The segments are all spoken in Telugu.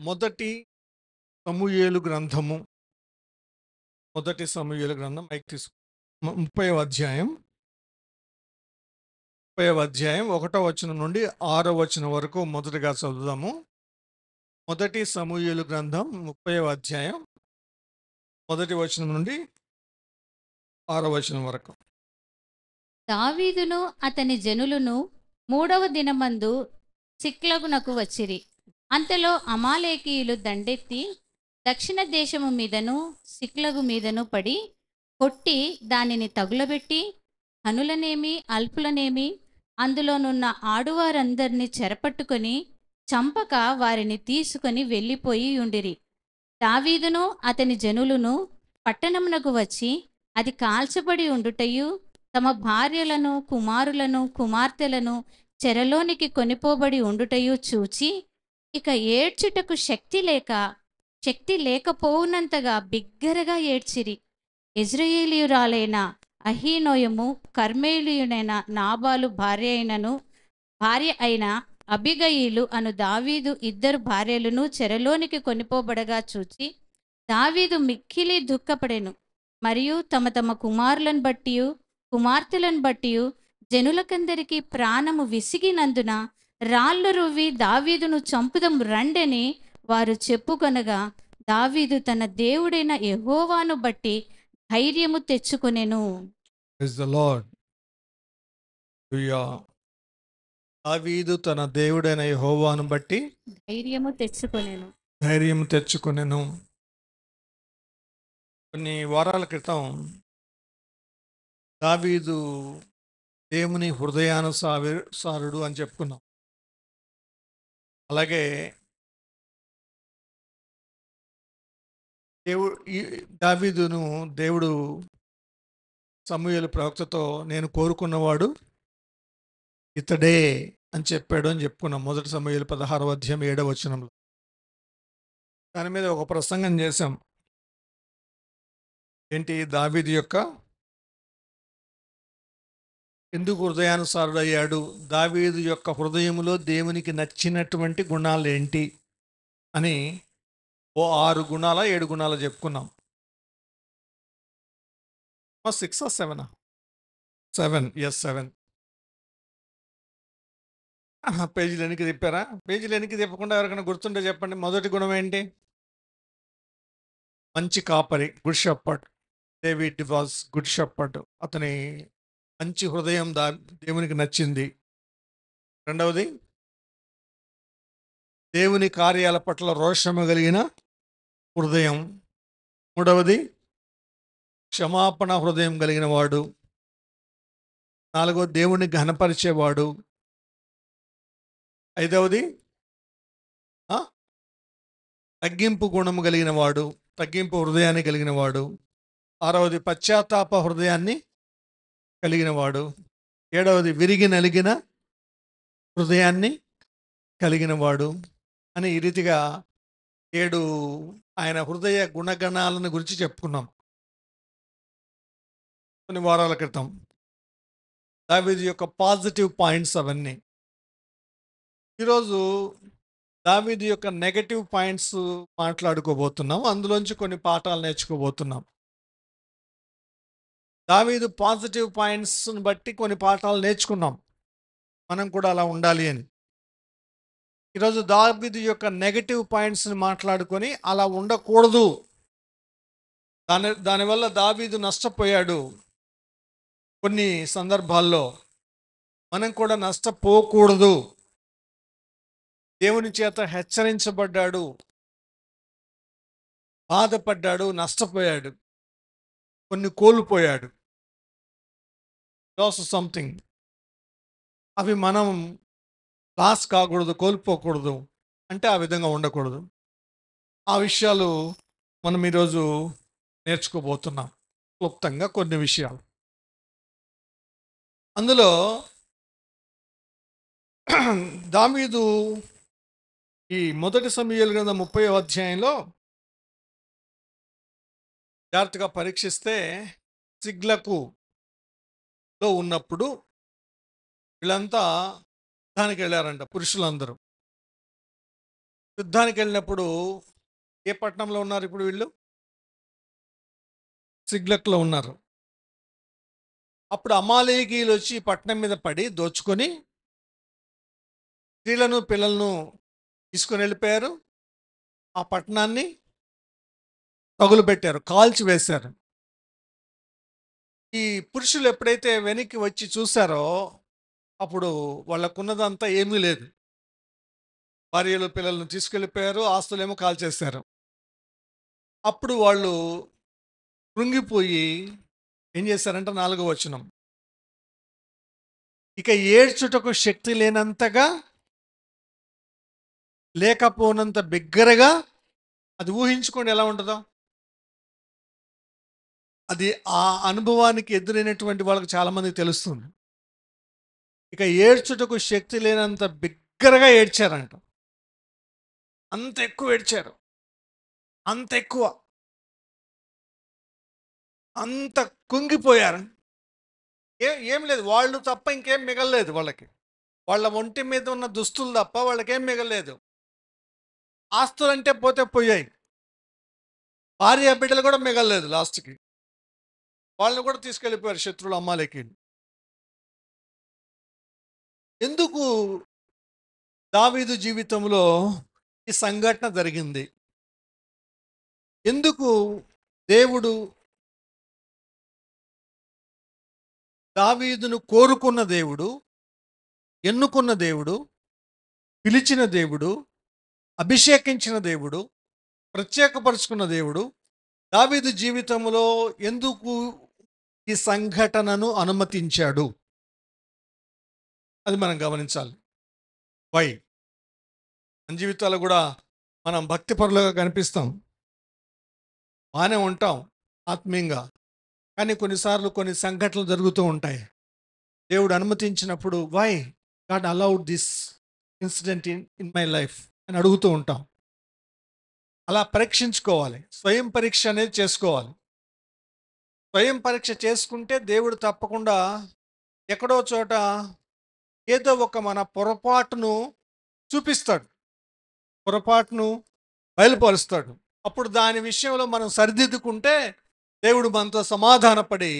మొదటి సమూయేలు గ్రంథము మొదటి సమూయేలు గ్రంథం మైక్ తీసు 30వ అధ్యాయం 30వ అధ్యాయం 1వ వచనం నుండి 6వ వచనం వరకు మొదటగా చదువుదాము. మొదటి సమూయేలు గ్రంథం 30వ అధ్యాయం మొదటి వచనం నుండి 6వ వచనం వరకు. దావీదును అతని జనులను మూడవ దినమందు సిక్లగునకు వచ్చిరి. అంతలో అమాలేకీయులు దండెత్తి దక్షిణ దేశము మీదను సిక్లగు మీదను పడి కొట్టి దానిని తగులబెట్టి హనులనేమి అల్పులనేమి అందులోనున్న ఆడువారందరినీ చెరపట్టుకొని చంపక వారిని తీసుకొని వెళ్ళిపోయి ఉండిరి. దావీదును అతని జనులను పట్టణమునకు వచ్చి అది కాల్చబడి ఉండుటయు తమ భార్యలను కుమారులను కుమార్తెలను చెరలోనికి కొనిపోబడి ఉండుటయు చూచి ఇక ఏడ్చుటకు శక్తి లేకపోవునంతగా బిగ్గరగా ఏడ్చిరి. ఇజ్రాయేలీయురాలైన అహీనోయము కర్మేలీయునైన నాబాలు భార్య అయిన అబిగయీలు అను దావీదు ఇద్దరు భార్యలను చెరలోనికి కొనిపోబడగా చూచి దావీదు మిక్కిలి దుఃఖపడెను. మరియు తమ తమ కుమారులను బట్టి కుమార్తెలను బట్టి జనులకందరికీ ప్రాణము విసిగినందున రాళ్ళు రువ్వి దావీదును చంపుదం రండని వారు చెప్పుకొనగా దావీదు తన దేవుడైన యెహోవాను బట్టి ధైర్యము తెచ్చుకొనెను. దావీదు తన దేవుడైన యెహోవాను బట్టి ధైర్యము తెచ్చుకొనెను. కొన్ని వారాల క్రితం దావీదు దేవుని హృదయానుసారుడు అని చెప్పుకున్నాం. అలాగే దావీదును దేవుడు సమూయేలు ప్రవక్తతో నేను కోరుకున్నవాడు ఇతడే అని చెప్పాడు అని చెప్పుకున్నాం. మొదటి సమూయేలు 16వ అధ్యాయం 7వ వచనంలో దాని మీద ఒక ప్రసంగం చేశాం. ఏంటి దావీదు యొక్క ఎందుకు హృదయానుసారుడు అయ్యాడు, దావీదు యొక్క హృదయంలో దేవునికి నచ్చినటువంటి గుణాలు ఏంటి అని 6 గుణాల 7 గుణాలు చెప్పుకున్నాం. 6 or 7? 7. Yes, 7. పేజీలు వెనక్కి తిప్పారా? పేజీలు వెనక్కి తిప్పకుండా ఎవరికైనా గుర్తుంటే చెప్పండి. మొదటి గుణం ఏంటి? మంచి కాపరి, good shepherd. David was good shepherd. అతని మంచి హృదయం దేవునికి నచ్చింది. రెండవది, దేవుని కార్యాల పట్ల రోషము కలిగిన హృదయం. మూడవది, క్షమాపణ హృదయం కలిగిన వాడు. నాలుగవది, దేవుని ఘనపరిచేవాడు. ఐదవది, తగ్గింపు గుణము కలిగిన వాడు, తగ్గింపు హృదయాన్ని కలిగిన వాడు. ఆరవది, పశ్చాత్తాప హృదయాన్ని కలిగిన వాడు. ఏడవది, విరిగి నలిగిన హృదయాన్ని కలిగిన వాడు అని ఈ రీతిగా 7 ఆయన హృదయ గుణగణాలను గురించి చెప్పుకున్నాం కొన్ని వారాల క్రితం. దావీదు యొక్క పాజిటివ్ పాయింట్స్ అవన్నీ. ఈరోజు దావీదు యొక్క నెగటివ్ పాయింట్స్ మాట్లాడుకోబోతున్నాం. అందులోంచి కొన్ని పాఠాలు నేర్చుకోబోతున్నాం. దావీదు పాజిటివ్ పాయింట్స్ని బట్టి కొన్ని పాఠాలు నేర్చుకున్నాం. మనం కూడా అలా ఉండాలి అని. ఈరోజు దావీదు యొక్క నెగటివ్ పాయింట్స్ని మాట్లాడుకొని అలా ఉండకూడదు, దానివల్ల దావీదు నష్టపోయాడు, కొన్ని సందర్భాల్లో మనం కూడా నష్టపోకూడదు, దేవుని చేత హెచ్చరించబడ్డాడు, బాధపడ్డాడు, నష్టపోయాడు, కొన్ని కోల్పోయాడు, లాస్ సంథింగ్. అవి మనం లాస్ కాకూడదు, కోల్పోకూడదు అంటే ఆ విధంగా ఉండకూడదు. ఆ విషయాలు మనం ఈరోజు నేర్చుకోబోతున్నాం క్లుప్తంగా కొన్ని విషయాలు. అందులో దావీదు ఈ మొదటి సమూయేలు గ్రంథం 30వ అధ్యాయంలో జాగ్రత్తగా పరీక్షిస్తే సిగ్లకులో ఉన్నప్పుడు వీళ్ళంతా దానికి వెళ్ళారంట, పురుషులందరూ. యుద్ధానికి వెళ్ళినప్పుడు ఏ పట్టణంలో ఉన్నారు ఇప్పుడు వీళ్ళు? సిగ్లక్లో ఉన్నారు. అప్పుడు అమాలేకీయులు వచ్చి ఈ పట్టణం మీద పడి దోచుకొని స్త్రీలను పిల్లలను తీసుకొని వెళ్ళిపోయారు. ఆ పట్టణాన్ని తగులుబెట్టారు, కాల్చి వేశారు. ఈ పురుషులు ఎప్పుడైతే వెనక్కి వచ్చి చూశారో అప్పుడు వాళ్ళకున్నదంతా ఏమీ లేదు. భార్యలు పిల్లలను తీసుకెళ్ళిపోయారు, ఆస్తులేమో కాల్చేశారు. అప్పుడు వాళ్ళు కృంగిపోయి ఏం చేశారంటే 4వ వచనం, ఇక ఏడ్చుటకు శక్తి లేనంతగా, లేకపోనంత బిగ్గరగా, అది ఊహించుకోండి ఎలా ఉంటుందో. అది ఆ అనుభవానికి ఎదురైనటువంటి వాళ్ళకి చాలామందికి తెలుస్తుంది. ఇక ఏడ్చుటకు శక్తి లేనంత బిగ్గరగా ఏడ్చారంట. అంత ఎక్కువ ఏడ్చారు, అంత ఎక్కువ, అంత కుంగిపోయారు. ఏం లేదు, వాళ్ళు తప్ప ఇంకేం మిగలలేదు వాళ్ళకి. వాళ్ళ ఒంటి మీద ఉన్న దుస్తులు తప్ప వాళ్ళకేం మిగలలేదు. ఆస్తులంటే పోతే పోయాయి, భార్య బిడ్డలు కూడా మిగలలేదు. లాస్ట్కి వాళ్ళని కూడా తీసుకెళ్ళిపోయారు శత్రువులు, అమ్మాలేకీయులు. ఎందుకు దావీదు జీవితంలో ఈ సంఘటన జరిగింది? ఎందుకు దేవుడు దావీదును కోరుకున్న దేవుడు, ఎన్నుకున్న దేవుడు, పిలిచిన దేవుడు, అభిషేకించిన దేవుడు, ప్రత్యేకపరుచుకున్న దేవుడు దావీదు జీవితంలో ఎందుకు ఈ సంఘటనను అనుమతించాడు? అది మనం గమనించాలి. వై? మన జీవితాల్లో కూడా మనం భక్తిపరులుగా కనిపిస్తాం, బాగానే ఉంటాం ఆత్మీయంగా, కానీ కొన్నిసార్లు కొన్ని సంఘటనలు జరుగుతూ ఉంటాయి. దేవుడు అనుమతించినప్పుడు why God allowed this incident in my life అని అడుగుతూ ఉంటాం. అలా పరీక్షించుకోవాలి, స్వయం పరీక్ష అనేది చేసుకోవాలి. స్వయం పరీక్ష చేసుకుంటే దేవుడు తప్పకుండా ఎక్కడో చోట ఏదో ఒక మన పొరపాటును చూపిస్తాడు, పొరపాటును బయలుపరుస్తాడు. అప్పుడు దాని విషయంలో మనం సరిదిద్దుకుంటే దేవుడు మనతో సమాధానపడి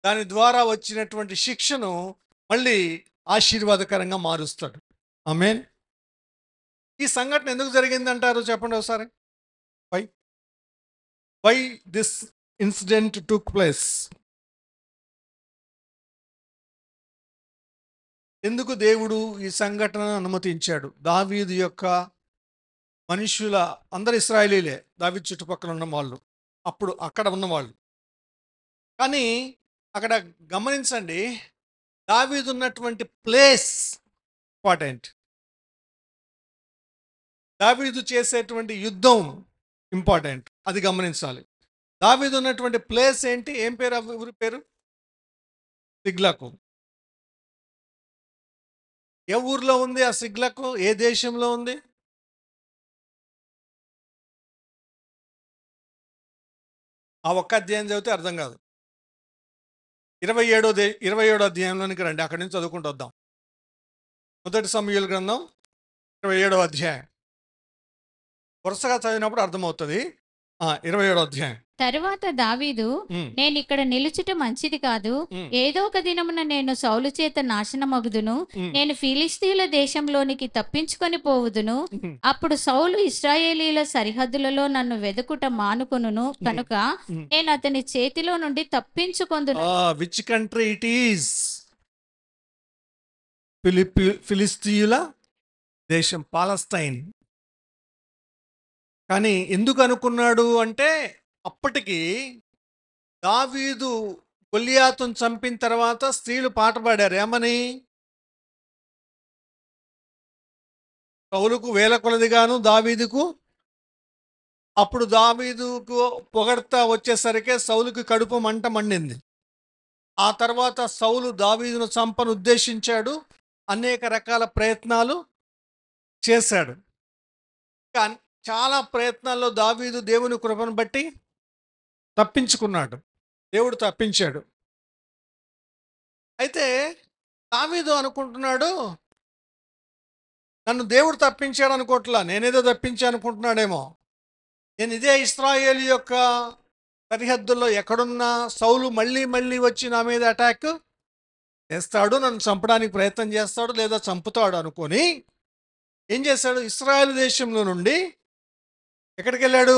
దాని ద్వారా వచ్చినటువంటి శిక్షను మళ్ళీ ఆశీర్వాదకరంగా మారుస్తాడు. ఆమేన్. ఈ సంఘటన ఎందుకు జరిగిందంటారు చెప్పండి ఒకసారి. Why why this incident took place? ఎందుకు దేవుడు ఈ సంఘటనను అనుమతించాడు? దావీదు యొక్క మనుషుల, అందరు ఇశ్రాయేలీలే, దావీదు చుట్టుపక్కల ఉన్న వాళ్ళు, అప్పుడు అక్కడ ఉన్నవాళ్ళు. కానీ అక్కడ గమనించండి, దావీదు ఉన్నటువంటి ప్లేస్ ఇంపార్టెంట్. దావీదు చేసేటువంటి యుద్ధం ఇంపార్టెంట్, అది గమనించాలి. దావీదు ఉన్నటువంటి ప్లేస్ ఏంటి? ఏం పేరు ఆ ఊరి పేరు? సిగ్లకు. ఏ ఊర్లో ఉంది ఆ సిగ్లకు? ఏ దేశంలో ఉంది? ఆ ఒక్క అధ్యాయం చదివితే అర్థం కాదు. 27వ అధ్యాయంలోనికి రండి, అక్కడి నుంచి చదువుకుంటూ వద్దాం. మొదటి సమూయేలు గ్రంథం 27వ అధ్యాయం. వరుసగా చదివినప్పుడు అర్థమవుతుంది. 27వ అధ్యాయం. తరువాత దావీదు, ఉమ్, నేను ఇక్కడ నిలుచుట మంచిది కాదు, ఉమ్, ఏదో ఒక దినమున నేను సౌలు చేత నాశనమగుదును, ఉమ్, నేను ఫిలిస్తీయుల దేశంలోనికి తప్పించుకొని పోవుదును. ఉమ్, అప్పుడు సౌలు ఇశ్రాయేలీల సరిహద్దులలో నన్ను వెదుకుట మానుకొనును కనుక ఉమ్. నేను అతని చేతిలో నుండి తప్పించుకొందును. Which country it is? ఫిలిస్తీయుల దేశం, పాలస్తైన్. కానీ ఎందుకు అనుకున్నాడు అంటే, అప్పటికి దావీదు గొల్లియాతును చంపిన తర్వాత స్త్రీలు పాట పాడారు, ఏమని? సౌలుకు వేల కొలదిగాను, దావీదుకు. అప్పుడు దావీదుకు పొగడ్తా వచ్చేసరికి సౌలుకి కడుపు మంట మండింది. ఆ తర్వాత సౌలు దావీదును చంపను ఉద్దేశించాడు, అనేక రకాల ప్రయత్నాలు చేశాడు. కానీ చాలా ప్రయత్నాల్లో దావీదు దేవుని కృపను బట్టి తప్పించుకున్నాడు, దేవుడు తప్పించాడు. అయితే దావీదు అనుకుంటున్నాడు, నన్ను దేవుడు తప్పించాడు అనుకోవట్లా, నేనేదో తప్పించా అనుకుంటున్నాడేమో. నేను ఇదే ఇశ్రాయేలు యొక్క సరిహద్దుల్లో ఎక్కడున్నా సౌలు మళ్ళీ మళ్ళీ వచ్చి నా మీద అటాక్ చేస్తాడు, నన్ను చంపడానికి ప్రయత్నం చేస్తాడు లేదా చంపుతాడు అనుకొని ఏం చేశాడు, ఇశ్రాయేలు దేశంలో నుండి ఎక్కడికి వెళ్ళాడు,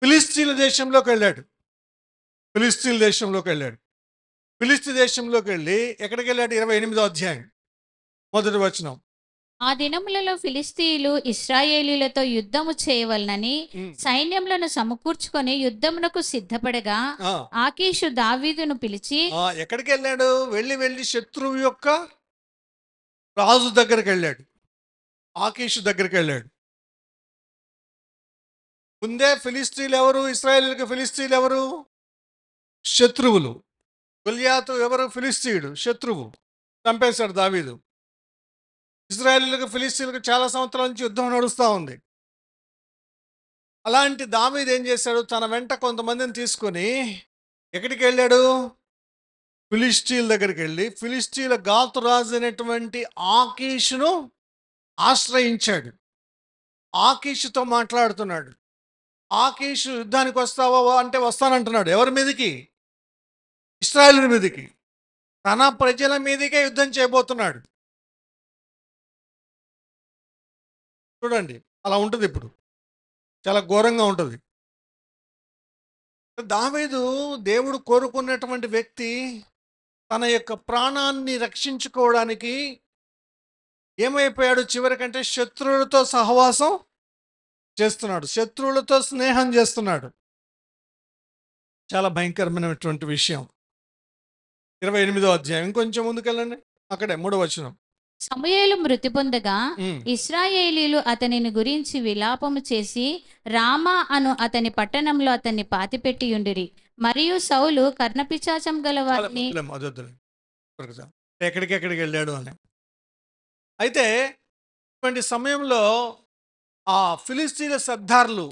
ఫిలిస్తీన్ల దేశంలోకి వెళ్ళాడు. ఫిలిస్తీన్ల దేశంలోకి వెళ్ళాడు. ఫిలిస్తీ దేశంలోకి వెళ్ళి ఎక్కడికి వెళ్ళాడు, 28వ అధ్యాయం మొదటి వచనం. ఆ దినములలో ఫిలిస్తీయులు ఇశ్రాయేలీయులతో యుద్ధము చేయవలనని సైన్యములను సమకూర్చుకొని యుద్ధమునకు సిద్ధపడగా ఆ, ఆకీషు దావీదును పిలిచి ఎక్కడికి వెళ్ళాడు, వెళ్ళి వెళ్ళి శత్రువు యొక్క రాజు దగ్గరికి వెళ్ళాడు, ఆకీషు దగ్గరికి వెళ్ళాడు. ముందే ఫిలిస్తీన్లు ఎవరు, ఇశ్రాయేలీయులకు ఫిలిస్తీన్లు ఎవరు, శత్రువులు. గొల్యాతు ఎవరు, ఫిలిస్తీయుడు, శత్రువు, చంపేశాడు దావీదు. ఇశ్రాయేలీయులకు ఫిలిస్తీన్లకు చాలా సంవత్సరాల నుంచి యుద్ధం నడుస్తూ ఉంది. అలాంటి దావీదు ఏం చేశాడు, తన వెంట కొంతమందిని తీసుకొని ఎక్కడికి వెళ్ళాడు, ఫిలిస్తీన్ల దగ్గరికి వెళ్ళి ఫిలిస్తీన్ల గాతు రాజు అయినటువంటి ఆకీషును ఆశ్రయించాడు. ఆకీషుతో మాట్లాడుతున్నాడు. ఆకీషు యుద్ధానికి వస్తావా అంటే వస్తానంటున్నాడు. ఎవరి మీదకి, ఇశ్రాయేలు మీదకి, తన ప్రజల మీదకే యుద్ధం చేయబోతున్నాడు. చూడండి, అలా ఉంటుంది. ఇప్పుడు చాలా ఘోరంగా ఉంటుంది. దావీదు దేవుడు కోరుకున్నటువంటి వ్యక్తి తన యొక్క ప్రాణాన్ని రక్షించుకోవడానికి ఏమైపోయాడు, చివరికంటే శత్రువులతో సహవాసం చేస్తున్నాడు, శత్రువులతో స్నేహం చేస్తున్నాడు. చాలా భయంకరమైనటువంటి విషయం. 28వ అధ్యాయం ఇంకొంచెం ముందుకెళ్ళండి, అక్కడే 3వ వచనం. సమూయేలు మృతి పొందగా ఇశ్రాయేలీయులు అతనిని గురించి విలాపము చేసి రామా అను అతని పట్టణంలో అతన్ని పాతిపెట్టి ఉండిరి. మరియు సౌలు కర్ణపిశాచం గల వారిని ఎక్కడికెక్కడికి వెళ్ళాడు అని. అయితే ఇటువంటి సమయంలో ఆ ఫిలిస్తీన్ల సర్దార్లు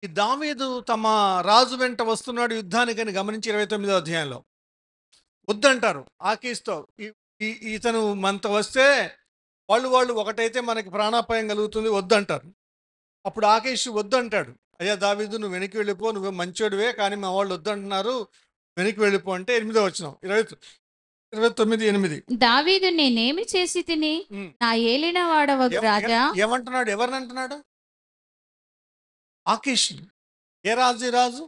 ఈ దావీదు తమ రాజు వెంట వస్తున్నాడు యుద్ధానికని గమనించి 29వ అధ్యాయంలో వద్దంటారు. ఆకీస్తో ఇతను మనతో వస్తే వాళ్ళు ఒకటైతే మనకి ప్రాణాపాయం కలుగుతుంది, వద్దంటారు. అప్పుడు ఆకీష్ వద్దంటాడు. అయ్యా దావీదు, నువ్వు వెనక్కి వెళ్ళిపో, నువ్వు మంచోడివే, కానీ మా వాళ్ళు వద్దంటున్నారు, వెనక్కి వెళ్ళిపో అంటే 8వ వచనం 29:8. దావీదు నేనేమి చేసి తిని నా ఏలిన వాడవగు రాజా. ఏమంటున్నాడు, ఎవరిని అంటున్నాడు, ఆకీష్. ఏ రాజు, ఈ రాజు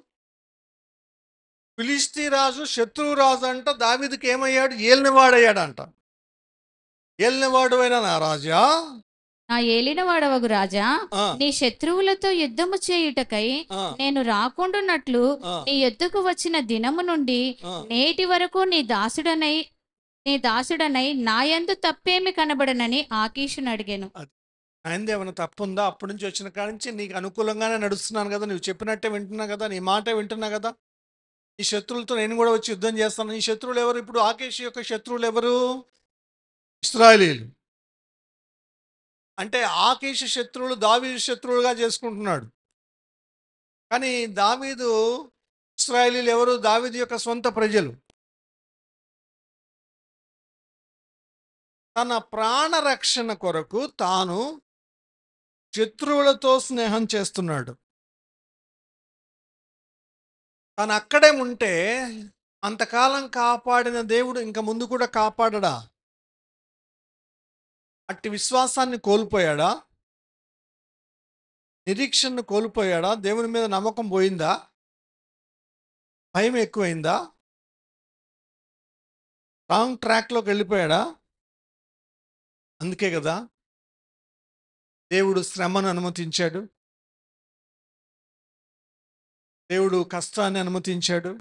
ఫిలిస్తీ రాజు, శత్రువు రాజు అంట. దావీదుకి ఏమయ్యాడు, ఏలినవాడయ్యాడంట. ఏలినవాడు అయినా నా రాజా, నా ఏలిన వాడవగు రాజా, నీ శత్రువులతో యుద్ధము చేయుటకై నేను రాకుండానట్లు నీ యొద్దకు వచ్చిన దినము నుండి నేటి వరకు నీ దాసుడనై నా యందు తప్పేమి కనబడనని ఆకీషుని అడిగాను. ఆయనది ఏమైనా తప్పుందా? అప్పటి నుంచి వచ్చిన కాడి నుంచి నీకు అనుకూలంగానే నడుస్తున్నాను కదా, నువ్వు చెప్పినట్టే వింటున్నా కదా, నీ మాటే వింటున్నా కదా, ఈ శత్రువులతో నేను కూడా వచ్చి యుద్ధం చేస్తాను. ఈ శత్రువులు ఎవరు, ఇప్పుడు ఆకీష్ యొక్క శత్రువులు ఎవరు, ఇశ్రాయేలీయులు. అంటే ఆకీష్ శత్రువులు దావీదు శత్రువులుగా చేసుకుంటున్నాడు. కానీ దావీదు, ఇశ్రాయేలీయులు ఎవరు, దావీదు యొక్క సొంత ప్రజలు. తన ప్రాణరక్షణ కొరకు తాను శత్రువులతో స్నేహం చేస్తున్నాడు. తను అక్కడే ఉంటే అంతకాలం కాపాడిన దేవుడు ఇంక ముందు కూడా కాపాడడా? అట్టి విశ్వాసాన్ని కోల్పోయాడా? నిరీక్షణను కోల్పోయాడా? దేవుని మీద నమ్మకం పోయిందా? భయం ఎక్కువైందా? రాంగ్ ట్రాక్లోకి వెళ్ళిపోయాడా? అందుకే కదా దేవుడు శ్రమను అనుమతించాడు, దేవుడు కష్టాన్ని అనుమతించాడు.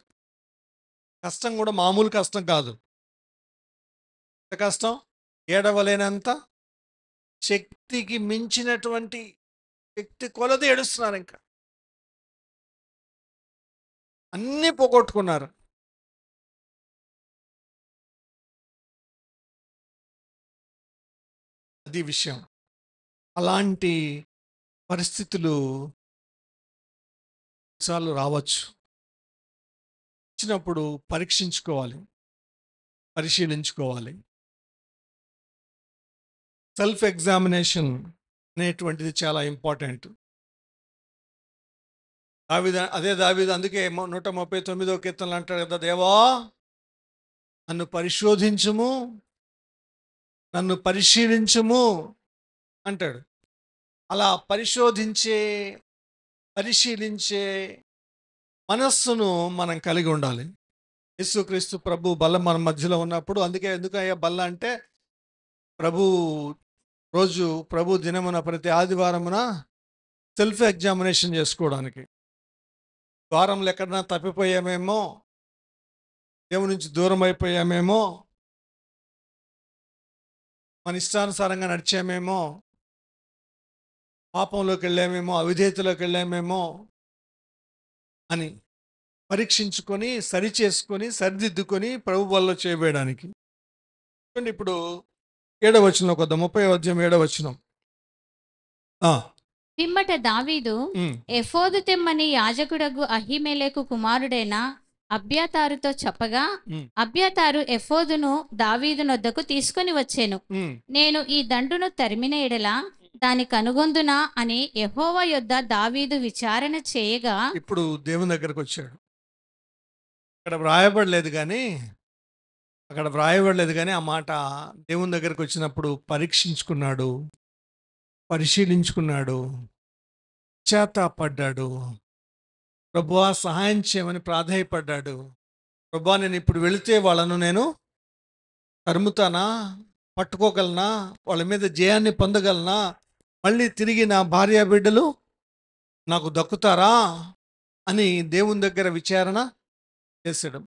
కష్టం కూడా మామూలు కష్టం కాదు. కష్టం ఏడవలేనంత శక్తికి మించినటువంటి శక్తి కొలది ఏడుస్తున్నారు. ఇంకా అన్నీ పోగొట్టుకున్నారు. అది విషయం. అలాంటి పరిస్థితులు చాలు రావచ్చు. వచ్చినప్పుడు పరీక్షించుకోవాలి, పరిశీలించుకోవాలి. సెల్ఫ్ ఎగ్జామినేషన్ అనేటువంటిది చాలా ఇంపార్టెంట్. దావీదు అందుకే 139వ కీర్తనలు అంటాడు కదా, దేవా నన్ను పరిశోధించుము, నన్ను పరిశీలించుము అంటాడు. అలా పరిశీలించే మనస్సును మనం కలిగి ఉండాలి. యేసుక్రీస్తు ప్రభు బల్ల మన మధ్యలో ఉన్నప్పుడు, అందుకే ఎందుకయ్యా బల్ల అంటే, ప్రభు దినమున ప్రతి ఆదివారమున సెల్ఫ్ ఎగ్జామినేషన్ చేసుకోవడానికి. వారంలో ఎక్కడన్నా తప్పిపోయామేమో, దేవుని నుంచి దూరం అయిపోయామేమో, మన ఇష్టానుసారంగా నడిచామేమో, పాపంలోకి వెళ్ళామేమో, అవిధేయతలోకి వెళ్ళామేమో అని పరీక్షించుకొని, సరిచేసుకొని, సరిదిద్దుకొని ప్రభు వల్ల చేయబోయడానికి. ఇప్పుడు 7వ వచనం కొద్దాం. 30వ అధ్యాయం 7వ వచనం. పిమ్మట దావీదు ఎఫోదు తెమ్మని యాజకుడగు అహీమెలెకు కుమారుడైన అబ్యాతారుతో చెప్పగా, అబ్యాతారు ఎఫోదును దావీదు నొద్దకు తీసుకొని వచ్చాను. నేను ఈ దండును తరిమిన ఎడల దాని కనుగొందునా అని యెహోవా యొద్ద దావీదు విచారణ చేయగా, ఇప్పుడు దేవుని దగ్గరకు వచ్చాడు. అక్కడ వ్రాయబడలేదు కానీ ఆ మాట దేవుని దగ్గరకు వచ్చినప్పుడు పరీక్షించుకున్నాడు, పరిశీలించుకున్నాడు, పశ్చాత్తాపడ్డాడు. ప్రభువా సహాయం చేయమని ప్రాధేయపడ్డాడు. ప్రభువా నేను ఇప్పుడు వెళితే వాళ్ళను నేను తరుముతానా, పట్టుకోగలనా, వాళ్ళ మీద జయాన్ని పొందగలనా, మళ్ళీ తిరిగి నా భార్య బిడ్డలు నాకు దక్కుతారా అని దేవుని దగ్గర విచారణ చేశాడు.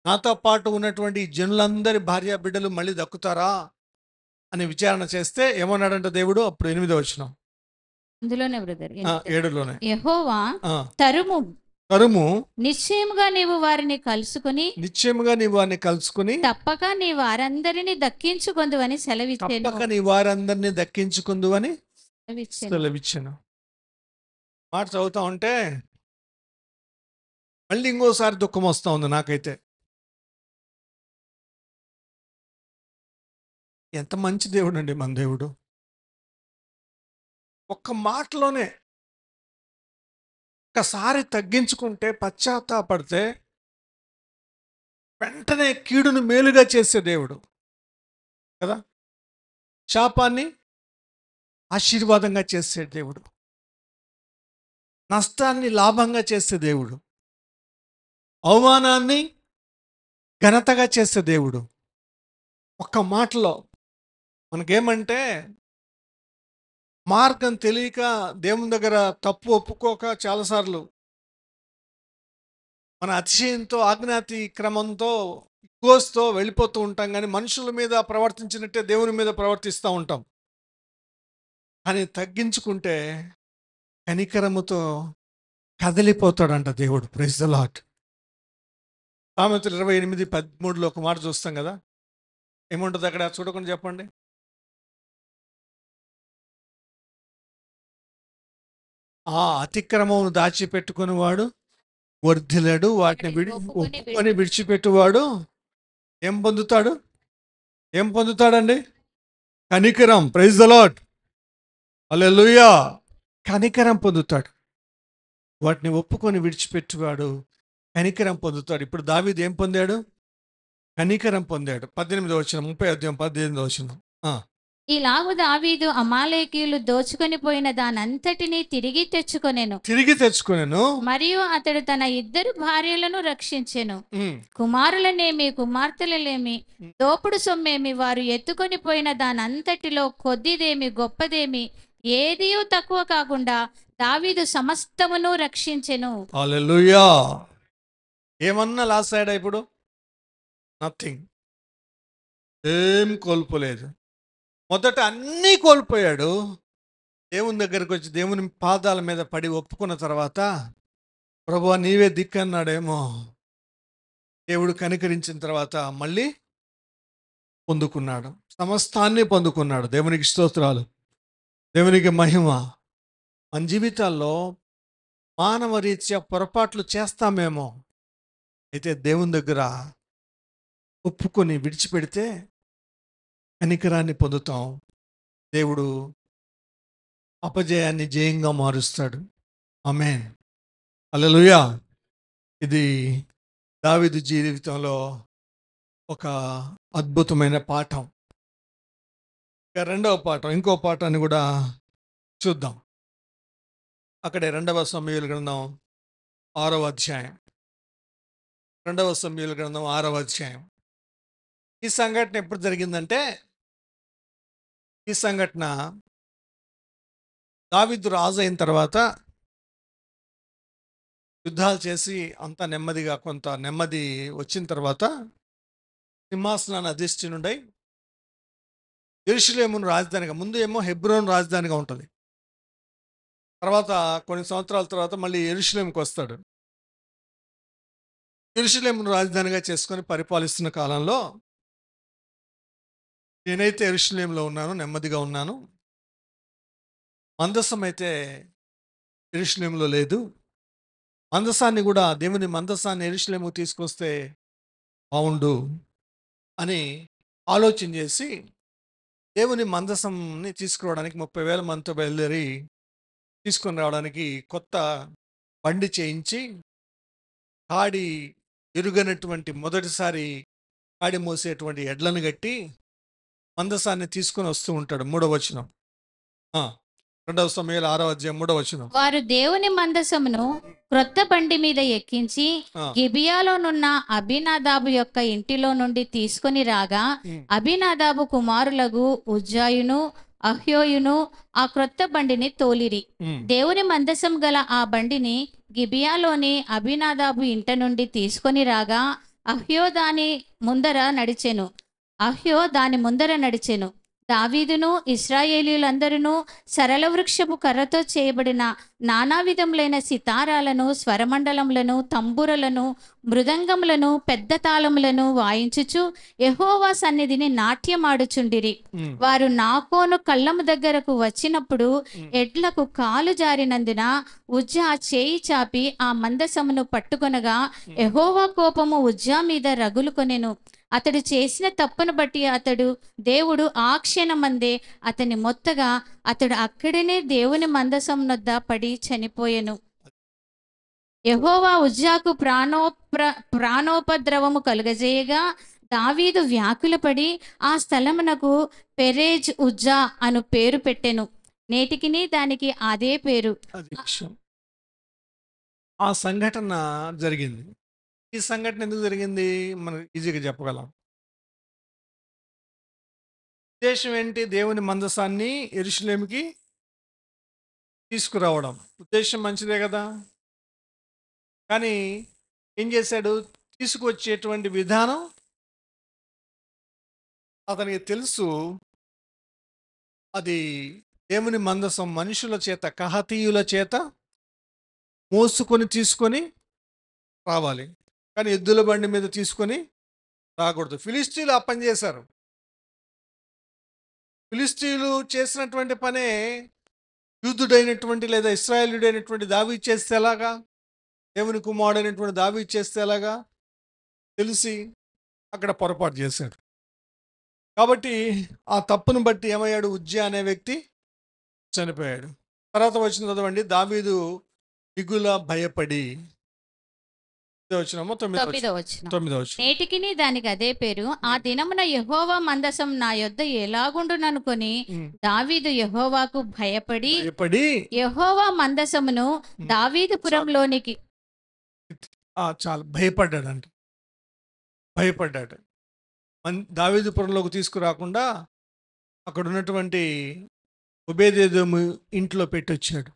నాతో పాటు ఉన్నటువంటి జనులందరి భార్య బిడ్డలు మళ్ళీ దక్కుతారా అని విచారణ చేస్తే ఏమన్నాడంటే దేవుడు, అప్పుడు 8వ వచనం, అందులోనే బ్రదర్ 7లోనే, యెహోవా తరుము నిశ్చయముగా నీవు వారిని కలుసుకుని తప్పక నీ వారందరినీ దక్కించుకొందువని సెలవిచ్చాను. మాట చదువుతా ఉంటే మళ్ళీ ఇంకోసారి దుఃఖం వస్తూ ఉంది నాకైతే. ఎంత మంచి దేవుడు అండి మన దేవుడు. ఒక్క మాటలోనే ఒక్కసారి తగ్గించుకుంటే, పశ్చాత్తాపడితే వెంటనే కీడును మేలుగా చేసే దేవుడు కదా, శాపాన్ని ఆశీర్వాదంగా చేసే దేవుడు, నష్టాన్ని లాభంగా చేసే దేవుడు, అవమానాన్ని ఘనతగా చేసే దేవుడు. ఒక్క మాటలో మనకేమంటే, మార్గం తెలియక దేవుని దగ్గర తప్పు ఒప్పుకోక చాలాసార్లు మన అతిశయంతో, ఆజ్ఞాతి క్రమంతో, కోస్తో వెళ్ళిపోతూ ఉంటాం. కానీ మనుషుల మీద ప్రవర్తించినట్టే దేవుని మీద ప్రవర్తిస్తూ ఉంటాం. కానీ తగ్గించుకుంటే కనికరముతో కదిలిపోతాడంట దేవుడు. Praise the lord. సామెతలు 28:13 ఒక మాట చూస్తాం కదా, ఏముంటుంది అక్కడ? చూడకుండా చెప్పండి. ఆ అతిక్రమమును దాచిపెట్టుకుని వాడు వర్ధిల్లడు, వాటిని ఒప్పుకొని విడిచిపెట్టువాడు ఏం పొందుతాడండి? కనికరం. Praise the Lord. హల్లెలూయా. కనికరం పొందుతాడు. వాటిని ఒప్పుకొని విడిచిపెట్టువాడు కనికరం పొందుతాడు. ఇప్పుడు దావీదు ఏం పొందాడు? కనికరం పొందాడు. 18వ వచనం, 30వ అధ్యాయం 18వ వచనం. ఇలాగు దావీదు అమాలేకీయులు దోచుకొని పోయిన దానంతటినీ తిరిగి తెచ్చుకొనెను. మరియు అతడు తన 2 భార్యలను రక్షించెను. కుమారులనేమి కుమార్తెలనేమి దోపుడు సొమ్మేమి వారు ఎత్తుకొని పోయిన దానంతటిలో కొద్దిదేమి గొప్పదేమి ఏదియూ తక్కువ కాకుండా దావీదు సమస్తమును రక్షించెను. హల్లెలూయా. ఏమన్నా లాస్ అయ్యాడా? ఇప్పుడు నథింగ్, ఏం కోల్పోలేదు. మొదట అన్నీ కోల్పోయాడు. దేవుని దగ్గరకు వచ్చి దేవుని పాదాల మీద పడి ఒప్పుకున్న తర్వాత, ప్రభువా నీవే దిక్కన్నాడేమో, దేవుడు కనికరించిన తర్వాత మళ్ళీ పొందుకున్నాడు, సమస్తాన్ని పొందుకున్నాడు. దేవునికి స్తోత్రాలు, దేవునికి మహిమ. మన జీవితాల్లో మానవ రీత్యా పొరపాట్లు చేస్తామేమో, అయితే దేవుని దగ్గర ఒప్పుకొని విడిచిపెడితే కనికరాన్ని పొందుతాం, దేవుడు అపజయాన్ని జయంగా మారుస్తాడు. ఆమేన్. హల్లెలూయా. ఇది దావీదు జీవితంలో ఒక అద్భుతమైన పాఠం. ఇక రెండవ పాఠం, ఇంకో పాఠాన్ని కూడా చూద్దాం. అక్కడే 2వ సమూయేలు గ్రంథం 6వ అధ్యాయం. 2వ సమూయేలు గ్రంథం 6వ అధ్యాయం. ఈ సంఘటన ఎప్పుడు జరిగిందంటే, ఈ సంఘటన దావీదు రాజు అయిన తర్వాత యుద్ధాలు చేసి అంతా నెమ్మదిగా కొంత నెమ్మది వచ్చిన తర్వాత సింహాసనాన్ని అధిష్ఠినుడై యెరూషలేమును రాజధానిగా, ముందు ఏమో హెబ్రోన్ రాజధానిగా ఉంటుంది, తర్వాత కొన్ని సంవత్సరాల తర్వాత మళ్ళీ యెరూషలేముకి వస్తాడు. యెరూషలేమును రాజధానిగా చేసుకొని పరిపాలిస్తున్న కాలంలో, నేనైతే యెరూషలేములో ఉన్నాను, నెమ్మదిగా ఉన్నాను, మందసం అయితే యెరూషలేములో లేదు, మందసాన్ని కూడా, దేవుని మందసాన్ని యెరూషలేముకు తీసుకొస్తే బావుండు అని ఆలోచన చేసి దేవుని మందసంని తీసుకురావడానికి 30,000 మందితో బయలుదేరి తీసుకొని రావడానికి కొత్త బండి చేయించి, కాడి ఎరుగనటువంటి మొదటిసారి కాడి మోసేటువంటి ఎడ్లను కట్టి మందసాన్ని తీసుకొని వస్తూ ఉంటాడు. 3వ వచనం. 2వ సమూయేలు 6వ అధ్యాయం 3వ వచనం. వారు దేవుని మందసమును క్రొత్త బండి మీద ఎక్కించి గిబియాలోనున్న అబీనాదాబు యొక్క ఇంటిలో నుండి తీసుకొని రాగా, అబీనాదాబు కుమారులకు ఉజ్జాయును అహ్యోయును ఆ క్రొత్త బండిని తోలిరి. దేవుని మందసం గల ఆ బండిని గిబియాలోని అబీనాదాబు ఇంట నుండి తీసుకొని రాగా, అహ్యో దాని ముందర నడిచెను. దావీదును ఇశ్రాయేలీయులందరూ సరళ వృక్షపు కర్రతో చేయబడిన నానా విధములైన సితారాలను, స్వరమండలములను, తంబురలను, మృదంగములను, పెద్ద తాళములను వాయించుచు యెహోవా సన్నిధిని నాట్యమాడుచుండిరి. వారు నాకోను కళ్ళము దగ్గరకు వచ్చినప్పుడు ఎడ్లకు కాలు జారినందున ఉజ్జా చేయి చాపి ఆ మందసమును పట్టుకొనగా, యెహోవా కోపము ఉజ్జా మీద రగులుకొనెను. అతడు చేసిన తప్పును బట్టి దేవుడు ఆ క్షణమందే అతని మొత్తగా, అతడు అక్కడనే దేవుని మందసం నొద్ద పడి చనిపోయెను. యెహోవా ఉజ్జాకు ప్రాణోపద్రవము కలుగజేయగా, దావీదు వ్యాకులపడి ఆ స్థలమునకు పెరేజ్ ఉజ్జా అను పేరు పెట్టెను. నేటికిని దానికి అదే పేరు. ఆ సంఘటన జరిగింది. ఈ సంఘటన ఎందుకు జరిగింది మనం ఈజీగా చెప్పగలం. ఉద్దేశం ఏంటి? దేవుని మందసాన్ని యెరూషలేముకి తీసుకురావడం. ఉద్దేశం మంచిదే కదా. కానీ ఏం చేశాడు? తీసుకువచ్చేటువంటి విధానం అతనికి తెలుసు. అది దేవుని మందసం మనుషుల చేత, కహాతీయుల చేత మోసుకొని తీసుకొని రావాలి, కానీ ఎద్దుల బండి మీద తీసుకొని రాకూడదు. ఫిలిస్తీన్లు ఆ పని చేశారు. ఫిలిస్తీన్లు చేసినటువంటి పనే యూదుడైనటువంటి లేదా ఇశ్రాయేలుడైనటువంటి దావీదు చేస్తే ఎలాగా, దేవుని కుమారుడైనటువంటి దావీదు చేస్తే ఎలాగా తెలిసి అక్కడ పొరపాటు చేశాడు. కాబట్టి ఆ తప్పును బట్టి ఏమయ్యాడు? ఉజ్జా అనే వ్యక్తి చనిపోయాడు. తర్వాత వచ్చిన చదవండి. దావీదు దిగుల భయపడి, 9వ వచనం. నేటికిని దానికి అదే పేరు. ఆ దినమున యెహోవా మందసం నా యొద్ద ఎలాగుండుననుకొని దావీదు యెహోవాకు భయపడి యెహోవా మందసమును దావీదుపురంలోనికి చాలా భయపడ్డాడు. దావీదుపురంలోకి తీసుకురాకుండా అక్కడ ఉన్నటువంటి ఓబేదెదోము ఇంట్లో పెట్టొచ్చాడు.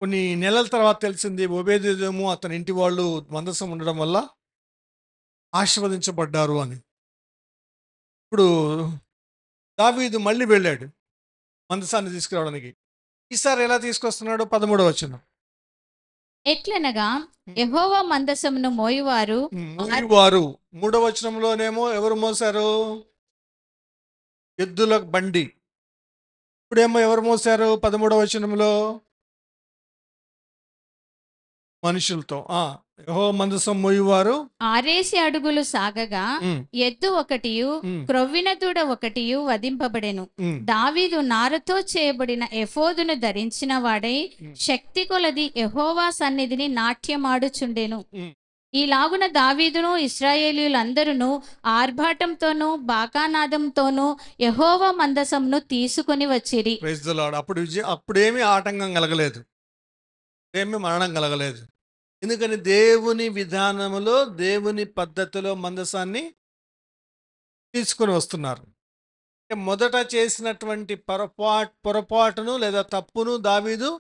కొన్ని నెలల తర్వాత తెలిసింది, ఓబేదెదోము అతని ఇంటి వాళ్ళు మందసం ఉండడం వల్ల ఆశీర్వదించబడ్డారు అని. ఇప్పుడు దావీదు మళ్ళీ వెళ్ళాడు మందసాన్ని తీసుకురావడానికి. ఈసారి ఎలా తీసుకొస్తున్నాడు? 13వ వచనం. ఎట్లనగా యెహోవా మందసమును మోయువారు 3వ వచనంలోనేమో ఎవరు మోసారు? ఎద్దుల బండి. ఇప్పుడేమో ఎవరు మోసారు? 13వ వచనంలో మనుషులతో యెహోవా మందసం మోయువారు 6 అడుగులు సాగగా ఉమ్, ఎద్దు ఒకటియు ఉమ్, క్రొవ్విన దూడ ఒకటియు వధింపబడెను. ఉమ్, దావీదు నారతో చేయబడిన ఎఫోదును ధరించిన వాడై ఉమ్, శక్తి కొలది యెహోవా సన్నిధిని నాట్యమాడుచుండెను. ఉమ్. ఈలాగున దావీదును ఇశ్రాయేలీయులందరూ ఆర్భాటంతోనూ బాకానాదంతోనూ యెహోవా మందసమును తీసుకొని వచ్చిరి. Praise the lord. అప్పుడేమీ ఆటంకం కలగలేదు, ఏమీ మరణం కలగలేదు. ఎందుకని దేవుని విధానములో, దేవుని పద్ధతిలో మందసాన్ని తీసుకొని వస్తున్నారు. మొదట చేసినటువంటి పొరపాటును లేదా తప్పును దావీదు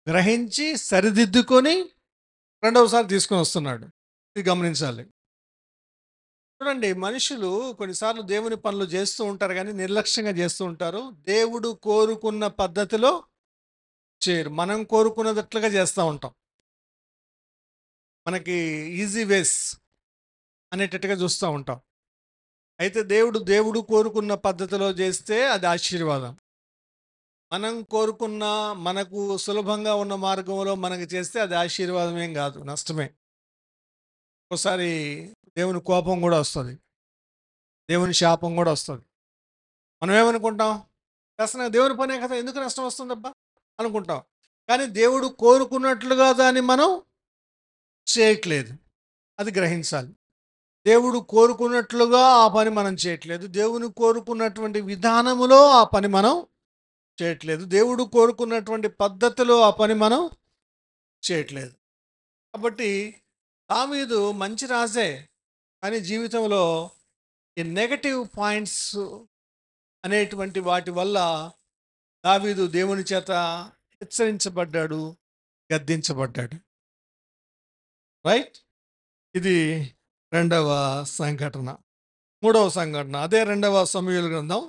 గ్రహించి సరిదిద్దుకొని రెండవసారి తీసుకొని వస్తున్నాడు. ఇది గమనించాలి. చూడండి, మనుషులు కొన్నిసార్లు దేవుని పనులు చేస్తూ ఉంటారు, కానీ నిర్లక్ష్యంగా చేస్తూ ఉంటారు. దేవుడు కోరుకున్న పద్ధతిలో చేయరు, మనం కోరుకున్నట్లుగా చేస్తూ ఉంటాం. మనకి ఈజీ వేస్ అనేటట్టుగా చూస్తూ ఉంటాం. అయితే దేవుడు కోరుకున్న పద్ధతిలో చేస్తే అది ఆశీర్వాదం. మనం కోరుకున్న, మనకు సులభంగా ఉన్న మార్గంలో మనకి చేస్తే అది ఆశీర్వాదం ఏం కాదు, నష్టమే. ఒకసారి దేవుని కోపం కూడా వస్తుంది, దేవుని శాపం కూడా వస్తుంది. మనం ఏమనుకుంటాం, అసలు దేవుని పనే కదా, ఎందుకు నష్టం వస్తుందబ్బా అనుకుంటాం. కానీ దేవుడు కోరుకున్నట్లుగా దాన్ని మనం చేయట్లేదు, అది గ్రహించాలి. దేవుడు కోరుకున్నట్లుగా ఆ పని మనం చేయట్లేదు, దేవుని కోరుకున్నటువంటి విధానములో ఆ పని మనం చేయట్లేదు, దేవుడు కోరుకున్నటువంటి పద్ధతిలో ఆ పని మనం చేయట్లేదు. కాబట్టి దావీదు మంచి రాజే, కానీ జీవితంలో ఈ నెగటివ్ పాయింట్స్ అనేటువంటి వాటి వల్ల దావీదు దేవుని చేత హెచ్చరించబడ్డాడు, గద్దించబడ్డాడు. రైట్. ఇది రెండవ సంఘటన. మూడవ సంఘటన అదే రెండవ సమూయేలు గ్రంథం.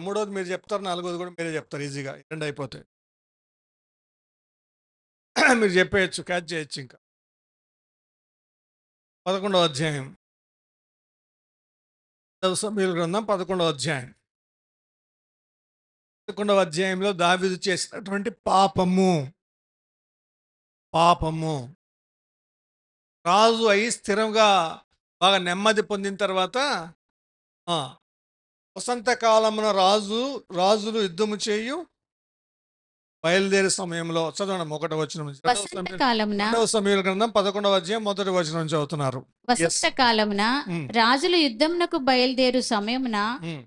మూడవది మీరు చెప్తారు, నాలుగోది కూడా మీరే చెప్తారు. ఈజీగా రెండు అయిపోతాయి. మీరు చెప్పేయచ్చు, క్యాచ్ చేయొచ్చు. ఇంకా 11వ అధ్యాయం, సమూయేలు గ్రంథం 11వ అధ్యాయం. 11వ అధ్యాయంలో దావీదు చేసినటువంటి పాపము రాజు అయి స్థిరంగా బాగా నెమ్మది పొందిన తర్వాత వసంతకాలమున రాజులు యుద్ధము చేయు బయలుదేరే సమయంలో, చదవండి 1వ వచనం నుంచి. వసంతకాలమున, సమూయేలు గ్రంథం 11వ అధ్యాయం 1వ వచనం చదువుతున్నారు. వసంతకాలమున రాజులు యుద్ధమునకు బయలుదేరు సమయమున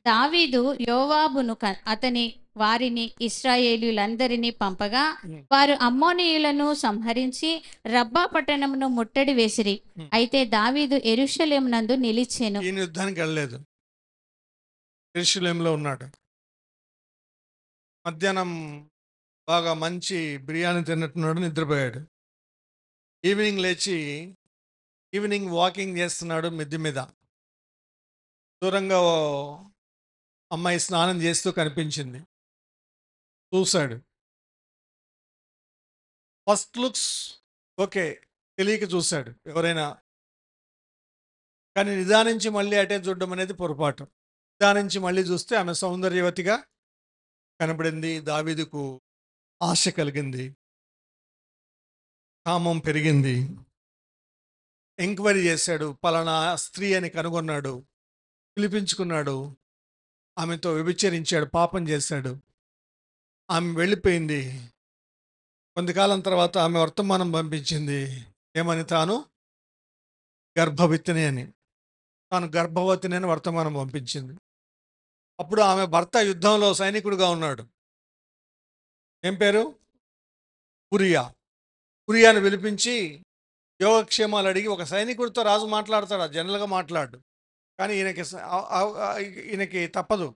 దావీదు యోవాబును అతని వారిని ఇశ్రాయేలీయులందరినీ పంపగా వారు అమ్మోనీయులను సంహరించి రబ్బా పట్టణమును ముట్టడి వేసిరి. అయితే దావీదు యెరూషలేమునందు నిలిచెను. ఈయన యుద్ధానికి వెళ్ళలేదు, యెరూషలేములో ఉన్నాడు. మధ్యాహ్నం బాగా మంచి బిర్యానీ తిన్నట్టున్నాడు, నిద్రపోయాడు. ఈవినింగ్ వాకింగ్ చేస్తున్నాడు మిద్ది మీద. దూరంగా ఓ అమ్మాయి స్నానం చేస్తూ కనిపించింది, చూశాడు. ఫస్ట్ లుక్స్ ఓకే, తెలియక చూశాడు ఎవరైనా, కానీ నిదానించి మళ్ళీ అటే చూడడం అనేది పొరపాటు. నిదానించి మళ్ళీ చూస్తే ఆమె సౌందర్యవతిగా కనబడింది. దావీదుకు ఆశ కలిగింది, కామం పెరిగింది. ఎంక్వైరీ చేశాడు, పలానా స్త్రీ అని కనుగొన్నాడు, పిలిపించుకున్నాడు, ఆమెతో వ్యభిచరించాడు, పాపం చేశాడు. ఆమె వెళ్ళిపోయింది. కొంతకాలం తర్వాత ఆమె వర్తమానం పంపించింది, ఏమని? తాను గర్భవతిని అని, తాను గర్భవతిని అని వర్తమానం పంపించింది. అప్పుడు ఆమె భర్త యుద్ధంలో సైనికుడిగా ఉన్నాడు. ఏం పేరు? ఉరియాను పిలిపించి యోగక్షేమాలు అడిగి, ఒక సైనికుడితో రాజు మాట్లాడతాడు, జనరల్గా మాట్లాడు, కానీ ఈయనకి తప్పదు,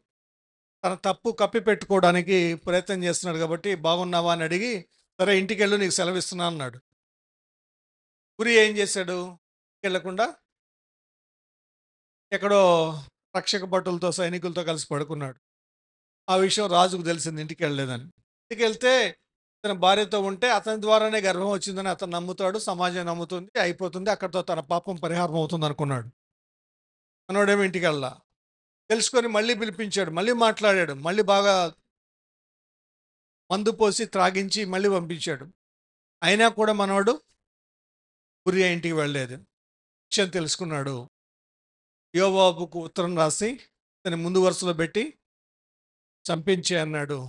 తన తప్పు కప్పి పెట్టుకోవడానికి ప్రయత్నం చేస్తున్నాడు. కాబట్టి బాగున్నావా అని అడిగి, సరే ఇంటికి వెళ్ళు, నీకు సెలవిస్తున్నాను అన్నాడు. ఉరియా ఏం చేశాడు? వెళ్లకుండా ఎక్కడో రక్షక భటులతో, సైనికులతో కలిసి పడుకున్నాడు. ఆ విషయం రాజుకు తెలిసింది, ఇంటికి వెళ్ళలేదని. ఇంటికి వెళ్తే తన భార్యతో ఉంటే అతని ద్వారానే గర్భం వచ్చిందని అతను నమ్ముతాడు, సమాజం నమ్ముతుంది, అయిపోతుంది, అక్కడితో తన పాపం పరిహారం అవుతుంది అనుకున్నాడు. మనోడేమో ఇంటికి వెళ్ళా, తెలుసుకొని మళ్ళీ పిలిపించాడు, మళ్ళీ మాట్లాడాడు, మళ్ళీ బాగా మందు పోసి త్రాగించి మళ్ళీ పంపించాడు. అయినా కూడా మనవాడు ఉరియా ఇంటికి వెళ్ళలేదు. విషయం తెలుసుకున్నాడు. యోవాబుకు ఉత్తరం రాసి తన ముందు వరుసలో పెట్టి చంపించే అన్నాడు.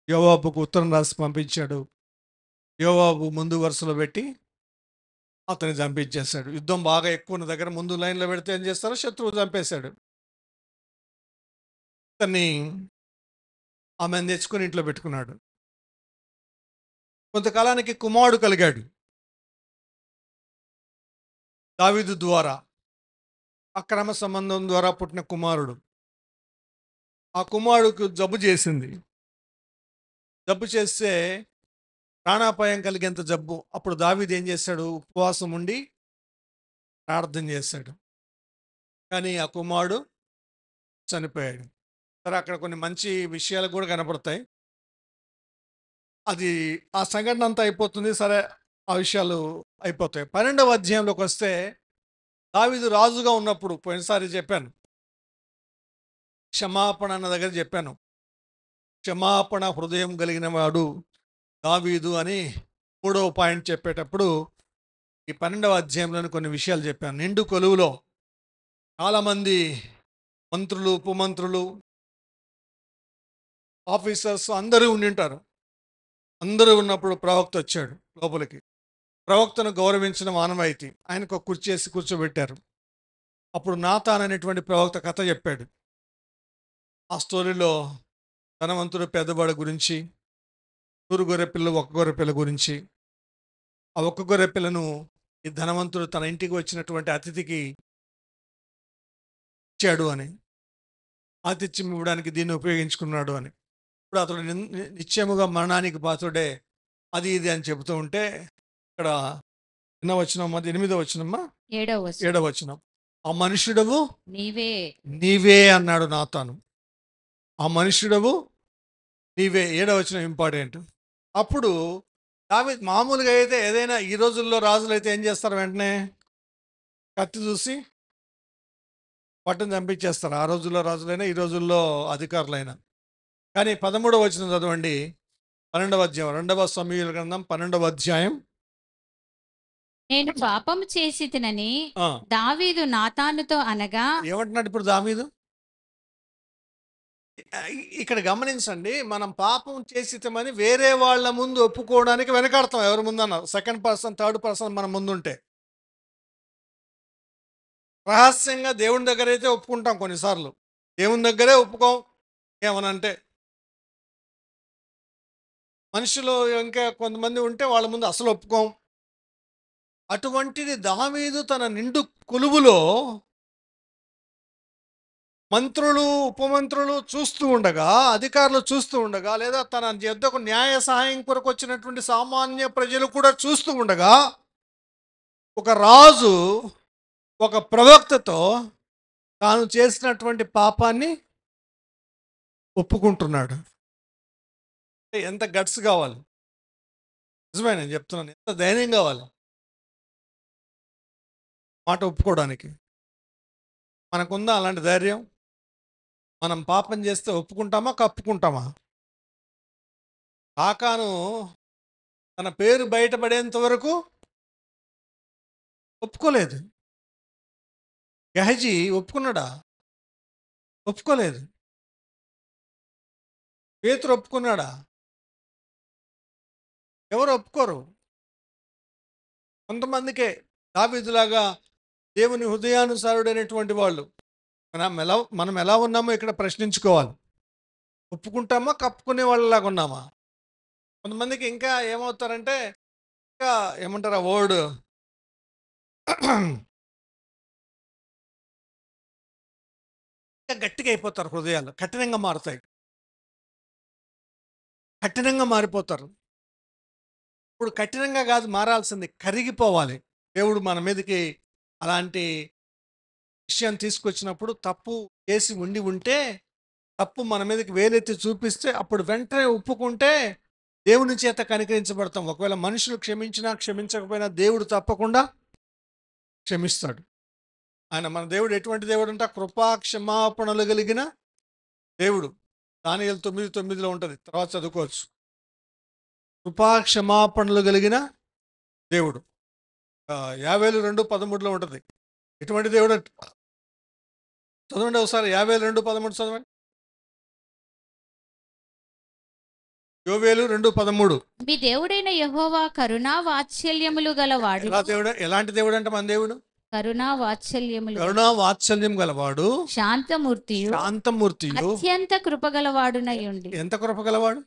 యోవాబుకు ఉత్తరం రాసి పంపించాడు. యోవాబు ముందు వరుసలో పెట్టి అతన్ని చంపించేశాడు. యుద్ధం బాగా ఎక్కువ ఉన్న దగ్గర ముందు లైన్లో పెడితే ఏం చేస్తారో శత్రువు చంపేశాడు. అతన్ని ఆమెను తెచ్చుకొని ఇంట్లో పెట్టుకున్నాడు. కొంతకాలానికి కుమారుడు కలిగాడు దావీదు ద్వారా, అక్రమ సంబంధం ద్వారా పుట్టిన కుమారుడు. ఆ కుమారుడికి జబ్బు చేసింది. జబ్బు చేస్తే ప్రాణాపాయం కలిగేంత జబ్బు. అప్పుడు దావీదు ఏం చేశాడు? ఉపవాసం ఉండి ప్రార్థన చేశాడు. కానీ ఆ కుమారుడు చనిపోయాడు. సరే, అక్కడ కొన్ని మంచి విషయాలు కూడా కనపడతాయి. అది ఆ సంఘటన అంతా అయిపోతుంది. సరే, ఆ విషయాలు అయిపోతాయి. 12వ అధ్యాయంలోకి వస్తే దావీదు రాజుగా ఉన్నప్పుడు, పోయినసారి చెప్పాను, క్షమాపణ అన్న దగ్గర చెప్పాను. క్షమాపణ హృదయం కలిగిన వాడు దావీదు అని 3వ పాయింట్ చెప్పేటప్పుడు ఈ 12వ అధ్యాయంలోని కొన్ని విషయాలు చెప్పాను. నిండు కొలువులో చాలామంది మంత్రులు, ఉపమంత్రులు, ఆఫీసర్స్ అందరూ ఉండింటారు. అందరూ ఉన్నప్పుడు ప్రవక్త వచ్చాడు లోపలికి. ప్రవక్తను గౌరవించిన మానవాయితీ. ఆయనకు ఒక కుర్చీ వేసి కూర్చోబెట్టారు. అప్పుడు నాతాన్ అనేటువంటి ప్రవక్త కథ చెప్పాడు. ఆ స్టోరీలో ధనవంతుడు పెద్దవాడి గురించి, 100 గొర్రెపిల్లలు, 1 గొర్రెపిల్ల గురించి, ఆ 1 గొర్రెపిల్లను ఈ ధనవంతుడు తన ఇంటికి వచ్చినటువంటి అతిథికి ఇచ్చాడు అని, ఆతిథ్యం ఇవ్వడానికి దీన్ని ఉపయోగించుకున్నాడు అని. ఇప్పుడు అతడు నిశ్చయముగా మరణానికి పాత్రుడే, అది ఇది అని చెబుతూ ఉంటే, ఇక్కడ ఎన్నో వచనమ్మా? 8వ వచనమ్మా? 7వ వచనం. ఆ మనుష్యుడవు నీవే నీవే అన్నాడు నాతాను. ఆ మనుష్యుడవు నీవే. 7వ వచనం ఇంపార్టెంట్. అప్పుడు దావీదు మామూలుగా అయితే ఏదైనా ఈ రోజుల్లో రాజులు అయితే ఏం చేస్తారు? వెంటనే కత్తి చూసి పట్టును చంపించేస్తారు. ఆ రోజుల్లో రాజులైనా, ఈ రోజుల్లో అధికారులైనా. కానీ 13వ వచనం చదవండి. 12వ అధ్యాయం, 2వ సమూయేలు గ్రంథం 12వ అధ్యాయం. నేను పాపము చేసి తినని ఆ, దావీదు నాతానుతో అనగా. ఏమంటున్నాడు ఇప్పుడు దావీదు? ఇక్కడ గమనించండి, మనం పాపం చేసితమని వేరే వాళ్ళ ముందు ఒప్పుకోవడానికి వెనకాడతాం. ఎవరి ముందు అన్నారు? సెకండ్ పర్సన్, థర్డ్ పర్సన్ మన ముందుంటే. రహస్యంగా దేవుని దగ్గర అయితే ఒప్పుకుంటాం కొన్నిసార్లు, దేవుని దగ్గరే ఒప్పుకోం ఏమనంటే. మనుషులు ఇంకా కొంతమంది ఉంటే వాళ్ళ ముందు అసలు ఒప్పుకోం. అటువంటిది దావీదు తన నిండు కొలువులో మంత్రులు, ఉపమంత్రులు చూస్తూ ఉండగా, అధికారులు చూస్తూ ఉండగా, లేదా తన యొద్దకు న్యాయ సహాయం కొరకు వచ్చినటువంటి సామాన్య ప్రజలు కూడా చూస్తూ ఉండగా, ఒక రాజు ఒక ప్రవక్తతో తాను చేసినటువంటి పాపాన్ని ఒప్పుకుంటున్నాడు. ఎంత గట్స్ కావాలి! నిజమే, నేను చెప్తున్నాను, ఎంత ధైర్యం కావాలి మాట ఒప్పుకోవడానికి. మనకుందా అలాంటి ధైర్యం? మనం పాపం చేస్తే ఒప్పుకుంటామా, కప్పుకుంటామా? ఆకాను తన పేరు బయటపడేంత వరకు ఒప్పుకోలేదు. గెహజీ ఒప్పుకున్నాడా? ఒప్పుకోలేదు. పేతురు ఒప్పుకున్నాడా? ఎవరు ఒప్పుకోరు. కొంతమందికే దావీదులాగా దేవుని హృదయానుసారుడైనటువంటి వాళ్ళు. మనం ఎలా ఉన్నామో ఇక్కడ ప్రశ్నించుకోవాలి. ఒప్పుకుంటామా, కప్పుకునే వాళ్ళలాగా ఉన్నామా? కొంతమందికి ఇంకా ఏమవుతారంటే, ఇంకా ఏమంటారు ఆ వర్డ్, ఇంకా గట్టిగా అయిపోతారు. హృదయాలు కఠినంగా మారుతాయి, కఠినంగా మారిపోతారు. ఇప్పుడు కఠినంగా కాదు మారాల్సింది, కరిగిపోవాలి. దేవుడు మన మీదకి అలాంటి విషయం తీసుకొచ్చినప్పుడు, తప్పు చేసి ఉంటే, తప్పు మన మీదకి వేలెత్తి చూపిస్తే, అప్పుడు వెంటనే ఒప్పుకుంటే దేవుని చేత కనికరించబడతాం. ఒకవేళ మనుషులు క్షమించినా క్షమించకపోయినా దేవుడు తప్పకుండా క్షమిస్తాడు. మన దేవుడు ఎటువంటి దేవుడు అంటే కృపా క్షమాపణలు కలిగిన దేవుడు. దానియేలు 9:9 ఉంటుంది, తర్వాత చదువుకోవచ్చు. కృపా క్షమాపణలు కలిగిన దేవుడు. యావేలు 2:13 ఉంటుంది. ఎటువంటి దేవుడు చదవండి ఒకసారి. యావేలు 2:13 చదవండి. యోవేలు 2:13. మీ దేవుడైన యెహోవా కరుణా వాత్సల్యములు గలవాడు. ఎలాంటి దేవుడు అంటే మన దేవుడు కరుణా వాత్సల్యములు కరుణా వాత్సల్యం గలవాడు, శాంతమూర్తియు శాంతమూర్తియు, అత్యంత కృపగలవాడునై ఉండి. ఎంత కృప గలవాడు?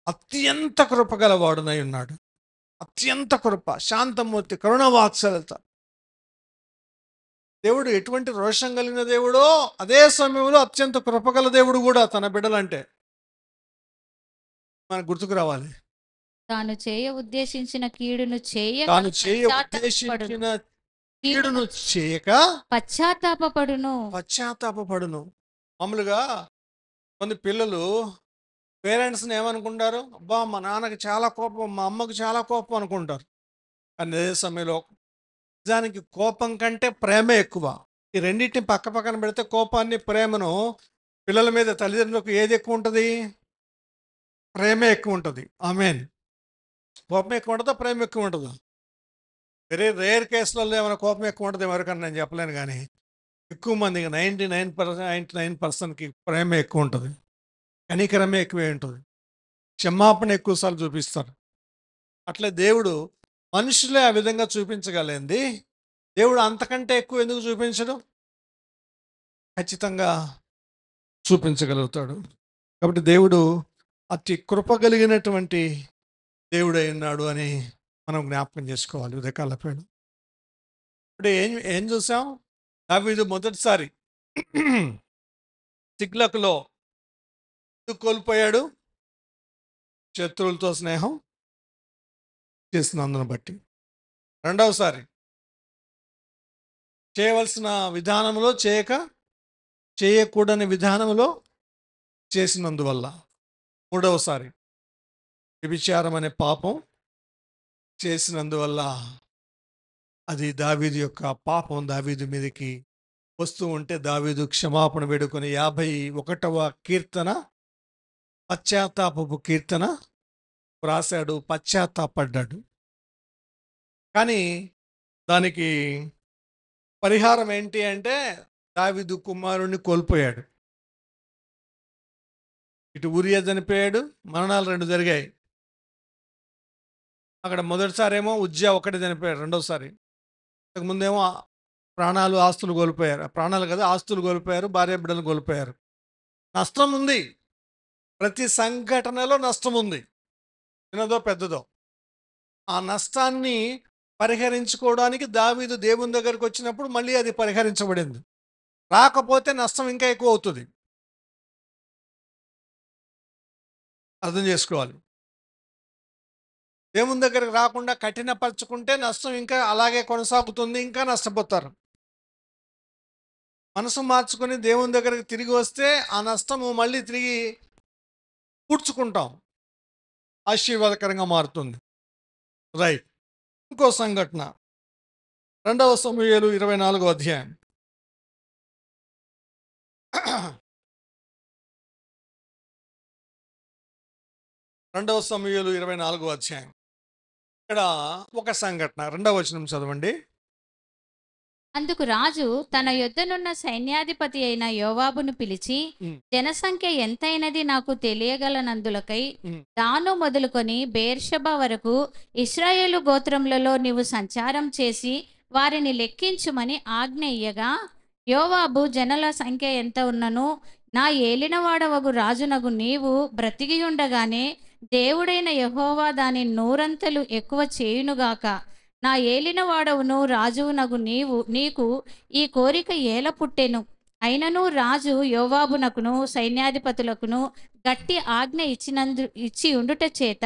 అత్యంత కృప గలవాడునై ఉన్నాడు. అత్యంత కృప, శాంతమూర్తి, కరుణ వాత్సల్యత. దేవుడు ఎటువంటి రోషం కలిగిన దేవుడో అదే సమయంలో అత్యంత కృపగల దేవుడు కూడా తన బిడ్డలంటే మనకు గుర్తుకు రావాలి. తాను చేయ ఉద్దేశించిన కీడును తాను చేయ ఉద్దేశించిన కీడును చేయక పశ్చాత్తాపపడును. మామూలుగా కొన్ని పిల్లలు పేరెంట్స్ని ఏమనుకుంటారు? అబ్బా మా నాన్నకి చాలా కోపం, మా అమ్మకు చాలా కోపం అనుకుంటారు. కానీ అదే సమయంలో నిజానికి కోపం కంటే ప్రేమే ఎక్కువ. ఈ రెండింటిని పక్క పక్కన పెడితే కోపాన్ని, ప్రేమను పిల్లల మీద తల్లిదండ్రులకు ఏది ఎక్కువ ఉంటుంది? ప్రేమే ఎక్కువ ఉంటుంది. ఆమేన్. కోపం ఎక్కువ ఉంటుందా, ప్రేమ ఎక్కువ ఉంటుందా? వెరీ రేర్ కేసులలో ఏమైనా కోపం ఎక్కువ ఉంటుంది ఎవరికన్నా నేను చెప్పలేను, కానీ ఎక్కువ మందికి 99% ప్రేమ ఎక్కువ ఉంటుంది. కనికరమే ఎక్కువే ఉంటుంది. క్షమాపణ ఎక్కువసార్లు చూపిస్తారు. అట్లే దేవుడు మనుషులే ఆ విధంగా చూపించగలిగింది, దేవుడు అంతకంటే ఎక్కువ ఎందుకు చూపించడు? ఖచ్చితంగా చూపించగలుగుతాడు. కాబట్టి దేవుడు అతి కృప కలిగినటువంటి దేవుడై ఉన్నాడు అని మనం జ్ఞాపకం చేసుకోవాలి ఉదయకాలపేట. ఇప్పుడు ఏం చూసాం? దావీదు మొదటిసారి సిగ్లకులో కోల్పోయాడు, శత్రువులతో స్నేహం చేసినందును బట్టి. రెండవసారి చేయవలసిన విధానంలో చేయకూడని విధానంలో చేసినందువల్ల. మూడవసారి వ్యభిచారం అనే పాపం చేసినందువల్ల అది దావీదు యొక్క పాపం దావీదు మీదకి వస్తూ ఉంటే దావీదు క్షమాపణ వేడుకొని 51వ కీర్తన, పశ్చాత్తాపపు కీర్తన రాశాడు, పశ్చాత్తాపడ్డాడు. కానీ దానికి పరిహారం ఏంటి అంటే దావీదు కుమారుణ్ణి కోల్పోయాడు. ఇటు ఊరియా చనిపోయాడు, మరణాలు 2 జరిగాయి. అక్కడ మొదటిసారి ఏమో ఉజ్జా ఒకటి చనిపోయాడు, రెండోసారి. ముందేమో ప్రాణాలు ఆస్తులు కోల్పోయారు, ప్రాణాలు కదా ఆస్తులు కోల్పోయారు, భార్య బిడ్డలు కోల్పోయారు. నష్టం ఉంది, ప్రతి సంఘటనలో నష్టం ఉంది, చిన్నదో పెద్దదో. ఆ నష్టాన్ని పరిహరించుకోవడానికి దావీదు దేవుని దగ్గరికి వచ్చినప్పుడు మళ్ళీ అది పరిహరించబడింది. రాకపోతే నష్టం ఇంకా ఎక్కువ అవుతుంది. అర్థం చేసుకోవాలి. దేవుని దగ్గరికి రాకుండా కఠినపరచుకుంటే నష్టం ఇంకా అలాగే కొనసాగుతుంది, ఇంకా నష్టపోతారు. మనసు మార్చుకొని దేవుని దగ్గరికి తిరిగి వస్తే ఆ నష్టము మళ్ళీ తిరిగి పూడ్చుకుంటాం, ఆశీర్వాదకరంగా మారుతుంది. రైట్. ఇంకో సంఘటన 2వ సమూయేలు 24వ అధ్యాయం. 2వ సమూయేలు 24వ అధ్యాయం. ఇక్కడ ఒక సంఘటన, 2వ వచనం చదవండి. అందుకు రాజు తన యొద్దనున్న సైన్యాధిపతి అయిన యోవాబును పిలిచి, జనసంఖ్య ఎంతైనది నాకు తెలియగలనందులకై దాను మొదలుకొని బెయేర్షెబా వరకు ఇశ్రాయేలు గోత్రములలో నీవు సంచారం చేసి వారిని లెక్కించుమని ఆజ్ఞ ఇయ్యగా, యోవాబు జనుల సంఖ్య ఎంత ఉన్నను నా ఏలినవాడవగు రాజునగు నీవు బ్రతికి ఉండగానే దేవుడైన యెహోవా దాని 100 ఎక్కువ చేయునుగాక. నా ఏలినవాడవును రాజువునగు నీకు ఈ కోరిక ఏల పుట్టెను. అయినను రాజు యోవాబునకును సైన్యాధిపతులకును గట్టి ఆజ్ఞ ఇచ్చి ఉండుట చేత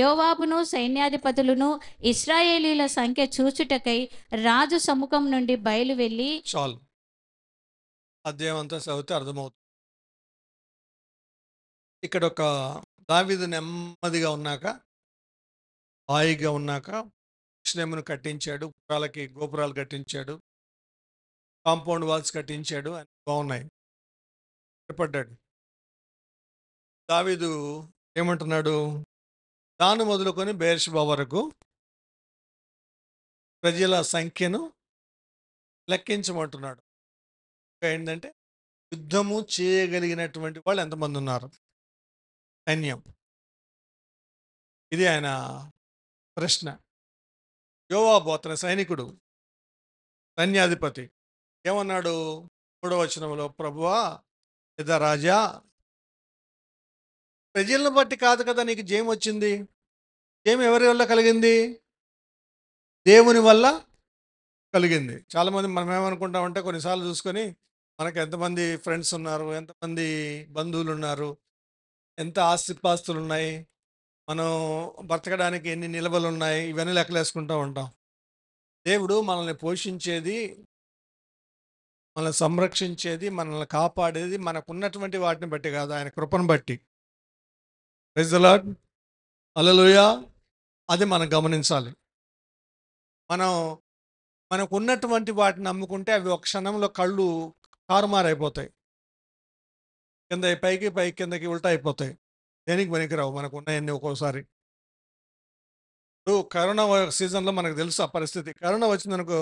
యోవాబును సైన్యాధిపతులను ఇశ్రాయేలీల సంఖ్య చూచుటకై రాజు సముఖం నుండి బయలు వెళ్ళి. చాలు, అధ్యాయం అంతా చదివితే అర్థమవుతుంది. ఇక్కడ ఒక దావీదు నెమ్మదిగా ఉన్నాక, హాయిగా ఉన్నాక యెరూషలేమును కట్టించాడు, గోపురాలు కట్టించాడు, కాంపౌండ్ వాల్స్ కట్టించాడు, అని బాగున్నాయి. పడ్డాడు. దావీదు ఏమంటున్నాడు? దాను మొదలుకొని బెయేర్షెబా వరకు ప్రజల సంఖ్యను లెక్కించమంటున్నాడు. ఏంటంటే యుద్ధము చేయగలిగినటువంటి వాళ్ళు ఎంతమంది ఉన్నారు, సైన్యం. ఇది ఆయన ప్రశ్న. యోవాబు అతని సైనికుడు, సైన్యాధిపతి ఏమన్నాడు 3వ వచనంలో, ప్రభువా లేదా రాజా, ప్రజలను బట్టి కాదు కదా నీకు జయం వచ్చింది. జయం ఎవరి వల్ల కలిగింది? దేవుని వల్ల కలిగింది. చాలామంది మనం ఏమనుకుంటామంటే కొన్నిసార్లు చూసుకొని మనకు ఎంతమంది ఫ్రెండ్స్ ఉన్నారు, ఎంతమంది బంధువులు ఉన్నారు, ఎంత ఆస్తిపాస్తులు ఉన్నాయి, మనం బ్రతకడానికి ఎన్ని నిల్వలు ఉన్నాయి, ఇవన్నీ లెక్కలేసుకుంటూ ఉంటాం. దేవుడు మనల్ని పోషించేది, మనల్ని సంరక్షించేది, మనల్ని కాపాడేది మనకు ఉన్నటువంటి వాటిని బట్టి కాదు, ఆయన కృపను బట్టి. ప్రైజ్ ది లార్డ్, హల్లెలూయా. అది మనం గమనించాలి. మనకు ఉన్నటువంటి వాటిని నమ్ముకుంటే అవి ఒక క్షణంలో కళ్ళు తారుమారైపోతాయి, కింద పైకి కిందకి ఉల్టా అయిపోతాయి, దేనికి పనికిరావు మనకు ఉన్నాయన్నీ. ఒక్కోసారి ఇప్పుడు కరోనా సీజన్లో మనకు తెలుసు ఆ పరిస్థితి. కరోనా వచ్చిందనుకో,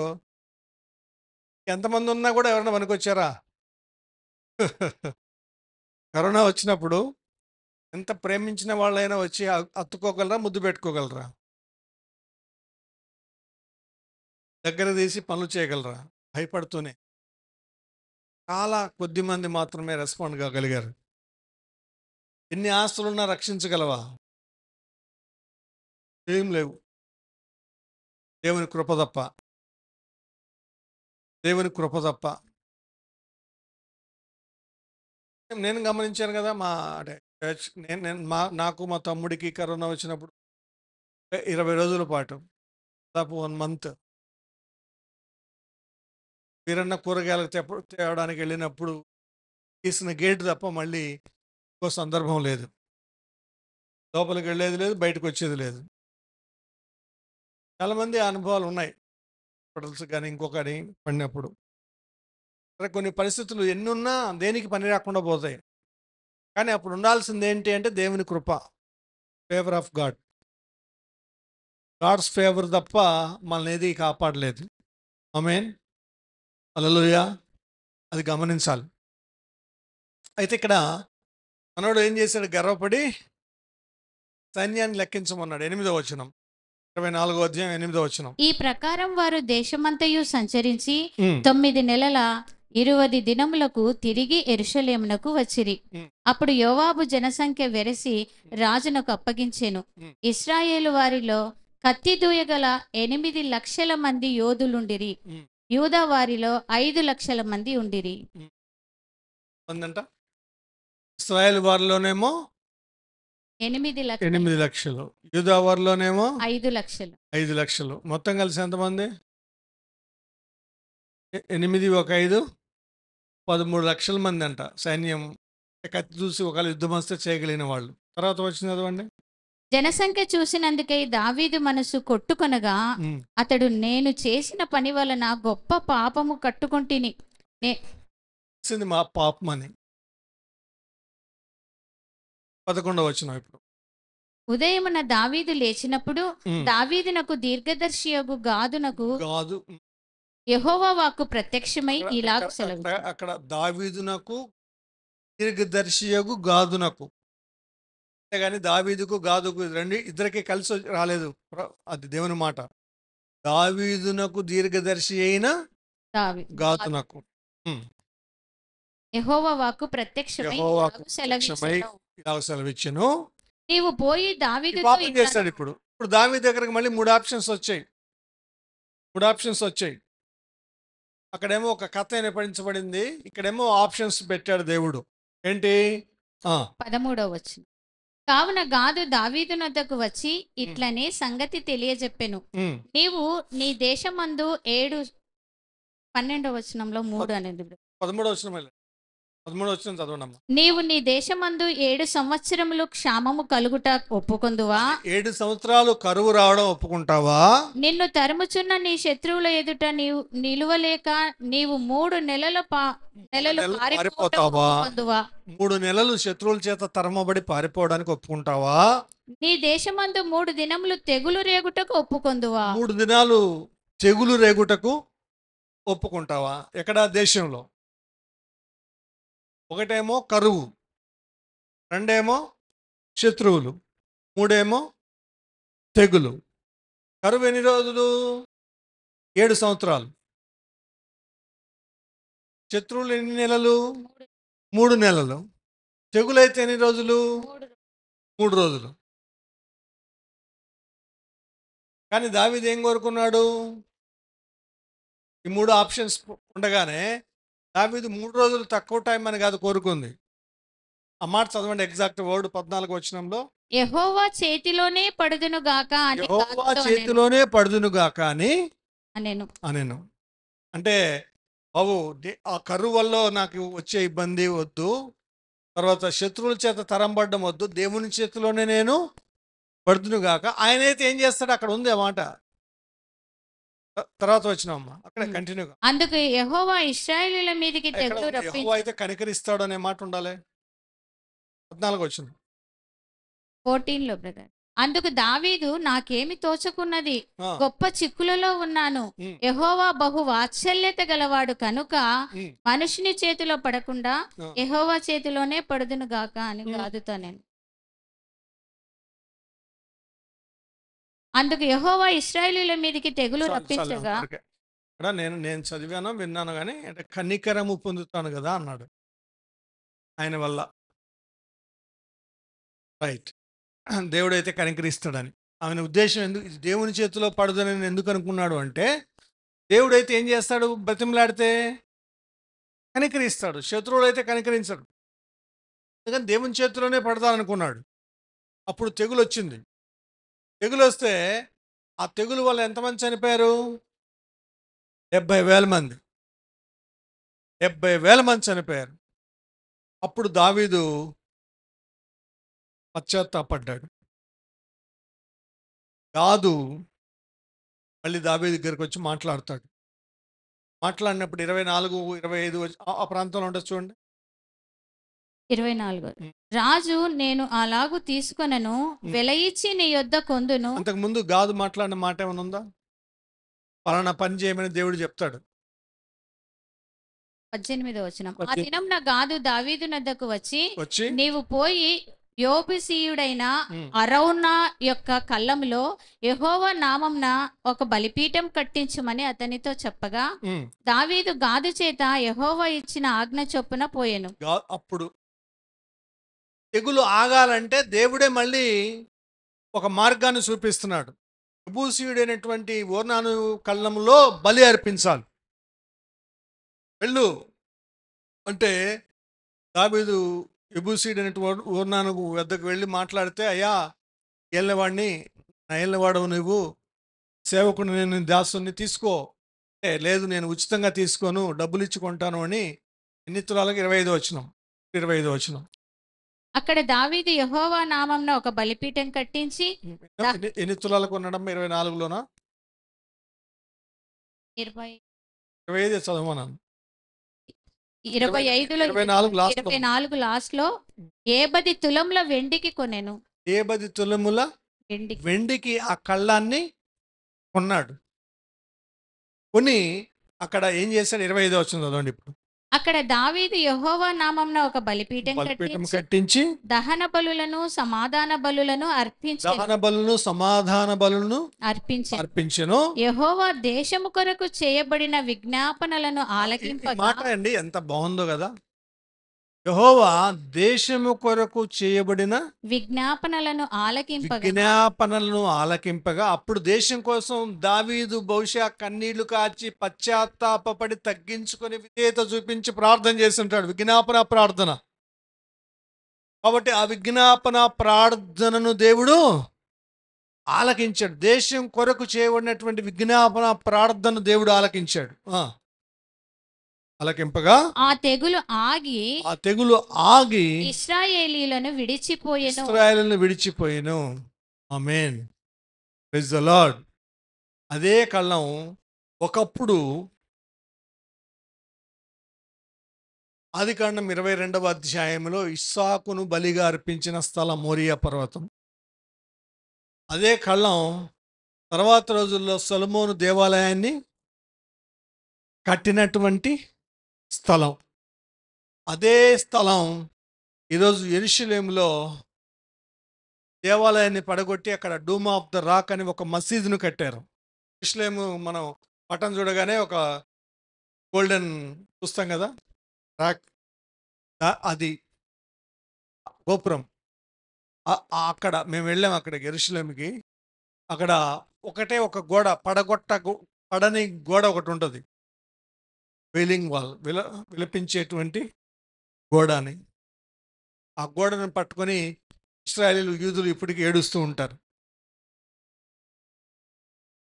ఎంతమంది ఉన్నా కూడా ఎవరైనా పనికొచ్చారా? కరోనా వచ్చినప్పుడు ఎంత ప్రేమించిన వాళ్ళైనా వచ్చి హత్తుకోగలరా, ముద్దు పెట్టుకోగలరా, దగ్గర తీసి పనులు చేయగలరా? భయపడుతూనే. చాలా కొద్ది మంది మాత్రమే రెస్పాండ్ కాగలిగారు. ఎన్ని ఆస్తులున్నా రక్షించగలవా? ఏం లేవు. దేవుని కృప తప్ప, దేవుని కృప తప్ప. నేను గమనించాను కదా, మా అంటే నాకు మా తమ్ముడికి కరోనా వచ్చినప్పుడు 20 రోజుల పాటు, దాదాపు 1 మంత్ వీరన్న కూరగాయలకు తేవడానికి వెళ్ళినప్పుడు తీసిన గేట్ తప్ప మళ్ళీ ఇంకో సందర్భం లేదు. లోపలికి వెళ్ళేది లేదు, బయటకు వచ్చేది లేదు. చాలామంది అనుభవాలు ఉన్నాయి, హాస్పిటల్స్ కానీ ఇంకొకటి పడినప్పుడు. సరే, కొన్ని పరిస్థితులు ఎన్నున్నా దేనికి పని రాకుండా పోతాయి. కానీ అప్పుడు ఉండాల్సింది ఏంటి అంటే దేవుని కృప, favour of God. God's favour తప్ప మనల్ని ఏది కాపాడలేదు. ఆమేన్, హల్లెలూయా. అది గమనించాలి. అయితే ఇక్కడ మనోడు ఏం చేశాడు? గర్వపడి సైన్యాన్ని లెక్కించమన్నాడు. 8వ వచనం, 24వ అధ్యాయం 8వ వచనం. ఈ ప్రకారం వారు దేశమంతయు సంచరించి 9 నెలల 20 దినములకు తిరిగి యెరూషలేమునకు వచ్చిరి. అప్పుడు యోవాబు జనసంఖ్య వెరసి రాజునకు అప్పగించెను. ఇశ్రాయేలు వారిలో కత్తి దూయగల 8 లక్షల మంది యోధులుండిరి. యూదా వారిలో 5 లక్షల మంది ఉండిరి. ఇశ్రాయేలు వారిలోనేమో 8 లక్షలు, యూదా వారిలోనేమో 5 లక్షలు. 5 లక్షలు. మొత్తం కలిసి ఎంతమంది? 8 ఒక 5 13 లక్షల మంది అంట సైన్యం. కత్తి చూసి ఒకవేళ యుద్ధం వస్తే చేయగలిగిన వాళ్ళు. తర్వాత వచ్చింది చదవండి. జనసంఖ్య చూసినందుకై దావీదు మనసు కొట్టుకొనగా అతడు, నేను చేసిన పని వలన గొప్ప పాపము కట్టుకొంటిని, మా పాపమని. 11వ వచనం ఇప్పుడు. ఉదయమున దావీదు లేచినప్పుడు దావీదునకు దీర్ఘదర్శియగు గాదునకు యెహోవా వాక్కు ప్రత్యక్షమై ఇలాగ సెలవిచ్చెను. అక్కడ దావీదునకు దీర్ఘదర్శియగు గాదునకు, అంతేగాని దావీదుకు గాదుకు ఇద్దరికి కలిసి రాలేదు. అది దేవుని మాట. దావీదునకు దీర్ఘదర్శి అయిన గాదునకు యెహోవా వాక్కు ప్రత్యక్షమై ఇలాగ సెలవిచ్చెను. నీవు పోయి దావీదుతో పాపం చేస్తాడు. ఇప్పుడు దావీదు దగ్గరకు మళ్ళీ 3 ఆప్షన్స్ వచ్చాయి. అక్కడేమో ఒక కథ నిపడించబడింది, ఇక్కడేమో ఆప్షన్స్ పెట్టాడు దేవుడు. ఏంటి? 13వ వచనం. కావున గాదు దావీదునొద్దకు వచ్చి ఇట్లనే సంగతి తెలియజెప్పెను. నీవు నీ దేశమందు 12వ వచనంలో 3 అనేది 13వ వచనం 13వ వచనం చదవండి. నీవు నీ దేశమందు 7 సంవత్సరములు క్షామము కలుగుట ఒప్పుకొందువా? 7 సంవత్సరాలు కరువు రావడం ఒప్పుకుంటావా? నిన్ను తరుముచున్న నీ శత్రువుల ఎదుట నీవు నిలువలేక నీవు 3 నెలలు పారిపోతావా? 3 నెలలు శత్రువుల చేత తరమబడి పారిపోవడానికి ఒప్పుకుంటావా? నీ దేశమందు 3 దినములు తెగులు రేగుటకు ఒప్పుకొందువా? 3 దినాలు తెగులు రేగుటకు ఒప్పుకుంటావా? ఎక్కడ దేశంలో? ఒకటేమో కరువు, రెండేమో శత్రువులు, మూడేమో తెగులు. కరువు ఎన్ని రోజులు? 7 సంవత్సరాలు. శత్రువులు ఎన్ని నెలలు? 3 నెలలు. తెగులైతే ఎన్ని రోజులు? 3 రోజులు. కానీ దావీదు ఏం కోరుకున్నాడు? ఈ 3 ఆప్షన్స్ ఉండగానే దావీదు 3 రోజులు తక్కువ టైం అని కాదు కోరుకుంది. ఆ మాట చదవండి, ఎగ్జాక్ట్ వర్డ్ 14 వచనంలో. యెహోవా చేతిలోనే పడుదును గాక అని యెహోవా గాదుతో చేతిలోనే పడుదునుగాక అని అనెను. అనెను. అంటే బాబు, ఆ కరువు వల్ల నాకు వచ్చే ఇబ్బంది వద్దు, తర్వాత శత్రువుల చేత తరంబడ్డం వద్దు, దేవుని చేతిలోనే నేను పడుదునుగాక. ఆయన అయితే ఏం చేస్తాడు? అక్కడ ఉంది ఆ మాట. తర్వాత వచ్చినామ్మా అక్కడే కంటిన్యూగా. అందుకు యెహోవా ఇశ్రాయేలీయుల మీదికి తెగులు యెహోవా రప్పించి అయితే కనికరిస్తాడు అనే మాట ఉండాలి. 14 వచ్చింది. 14 బ్రదర్. అందుకు దావీదు నాకేమి తోచకున్నది, ఆ, గొప్ప చిక్కులలో ఉన్నాను. ఉమ్, యెహోవా బహు వాత్సల్యత గలవాడు కనుక ఉమ్, మనుషుని చేతిలో పడకుండా ఆ. యెహోవా చేతిలోనే పడుదును గాక అని ఉమ్. గాదుతో నేను. అందుకు యెహోవా ఇశ్రాయేలీయుల మీదికి తెగులు చాలు, చాలు, రప్పించగా అంతవరకే. ఇక్కడ నేను చదివాను, విన్నాను, కానీ అంటే కనికరము పొందుతాను కదా అన్నాడు ఆయన వల్ల. రైట్. దేవుడైతే కనికరిస్తాడని ఆయన ఉద్దేశం. ఎందుకు ఇది దేవుని చేతిలో పడదని నేను ఎందుకు అనుకున్నాడు అంటే, దేవుడైతే ఏం చేస్తాడు? బ్రతిమలాడితే కనికరిస్తాడు, శత్రువుడు అయితే కనికరించడు. అందుకని దేవుని చేతిలోనే పడతాననుకున్నాడు. అప్పుడు తెగులు వచ్చింది. తెగులు వస్తే ఆ తెగులు వల్ల ఎంతమంది చనిపోయారు? 70,000 మంది. 70,000 మంది చనిపోయారు. అప్పుడు దావీదు పశ్చాత్తాపడ్డాడు. గాదు మళ్ళీ దావీదు దగ్గరికి వచ్చి మాట్లాడతాడు. మాట్లాడినప్పుడు 24, 25 ఆ ప్రాంతంలో ఉంటుంది చూడండి. 24. ఉమ్. రాజు నేను అలాగు తీసుకొనను, వెలయిచ్చి నీ యొద్ద కొందును. అంతకుముందు గాదు మాట్లాడిన మాట ఏమైనా ఉందా? పలానా పని చేయమని దేవుడు చెప్తాడు. 18వ వచనం. ఆ 18. దినం నా గాదు దావీదు నద్దకు వచ్చి వచ్చి నీవు పోయి యోబుసీయుడైన ఉమ్, అరౌనా యొక్క కళ్ళంలో యెహోవా నామంన ఒక బలిపీఠం కట్టించుమని అతనితో చెప్పగా ఉమ్, దావీదు గాదు చేత యెహోవా ఇచ్చిన ఆజ్ఞ చొప్పున పోయెను. అప్పుడు తెగులు ఆగాలంటే దేవుడే మళ్ళీ ఒక మార్గాన్ని చూపిస్తున్నాడు. యెబూసీయుడైనటువంటి ఓర్నాను కళ్ళంలో బలి అర్పించాలి. వెళ్ళు అంటే దావీదు యెబూసీయుడైనటువంటి ఓర్నాను వద్దకు వెళ్ళి మాట్లాడితే, అయ్యా ఏళ్ళవాడిని, నా ఏళ్ళవాడవు నువ్వు, సేవకుడు నేను దాసుని తీసుకో. లేదు నేను ఉచితంగా తీసుకోను, డబ్బులు ఇచ్చి కొంటాను అని. ఎన్ని తులాలకు? 25 వచనం. 25 వచనం. అక్కడ దావీదు యెహోవా నామంన ఒక బలిపీఠం కట్టించి ఎన్ని తులాలకు ఉన్నాడమ్మా? 24లోనా? 20 25 చదవమన్నాను. 25లో 24 లాస్ట్. 24 లాస్ట్ లో 70 తులంల వెండికి కొనెను. 10 తులముల వెండికి వెండికి ఆ కళ్ళాన్ని కొన్నాడు. కొని అక్కడ ఏం చేశాడు? 25 వచనం చదవండి ఇప్పుడు. అక్కడ దావీదు యెహోవా నామంన ఒక బలిపీఠం బలిపీఠం కట్టించి కట్టించి దహన బలులను సమాధాన బలులను దహన బలులను సమాధాన బలులను అర్పించెను. అర్పించెను. యెహోవా దేశము కొరకు చేయబడిన విజ్ఞాపనలను ఈ ఆలకింపగా మాట అండి ఎంత బాగుందో కదా. యెహోవా దేశము కొరకు చేయబడిన విజ్ఞాపనలను విజ్ఞాపనలను ఆలకింపగా, అప్పుడు దేశం కోసం దావీదు బహుశా కన్నీళ్లు కార్చి పశ్చాత్తాపడి తగ్గించుకొని విధేయత చూపించి ప్రార్థన చేసి ఉంటాడు. విజ్ఞాపన ప్రార్థన. కాబట్టి ఆ విజ్ఞాపన ప్రార్థనను దేవుడు ఆలకించాడు. దేశం కొరకు చేయబడినటువంటి విజ్ఞాపన ప్రార్థన దేవుడు ఆలకించాడు. ఆలకింపగా ఆ తెగులు ఆగి ఆ తెగులు ఆగి ఇశ్రాయేలీయులను విడిచిపోయెను. ఇశ్రాయేలును విడిచిపోయెను. ఆమేన్. Praise the Lord. అదే కళ్ళం ఒకప్పుడు ఆదికాండం 22వ అధ్యాయంలో ఇస్సాకును బలిగా అర్పించిన స్థలం మోరియా పర్వతం. అదే కళ్ళం తర్వాత రోజుల్లో సొలొమోను దేవాలయాన్ని కట్టినటువంటి స్థలం. అదే స్థలం ఈరోజు యెరూషలేములో దేవాలయాన్ని పడగొట్టి అక్కడ డూమ్ ఆఫ్ ద రాక్ అని ఒక మసీదును కట్టారు. యెరూషలేము మనం పట్టణం చూడగానే ఒక గోల్డెన్ చూస్తాం కదా, రాక్, అది గోపురం. అక్కడ మేము వెళ్ళాం, అక్కడ యెరూషలేముకి. అక్కడ ఒకటే ఒక గోడ, పడని గోడ ఒకటి ఉంటుంది, వెయిలింగ్ వాల్, విలపించేటువంటి గోడ అని. ఆ గోడను పట్టుకొని ఇశ్రాయేలీలు, యూదులు ఇప్పటికీ ఏడుస్తూ ఉంటారు.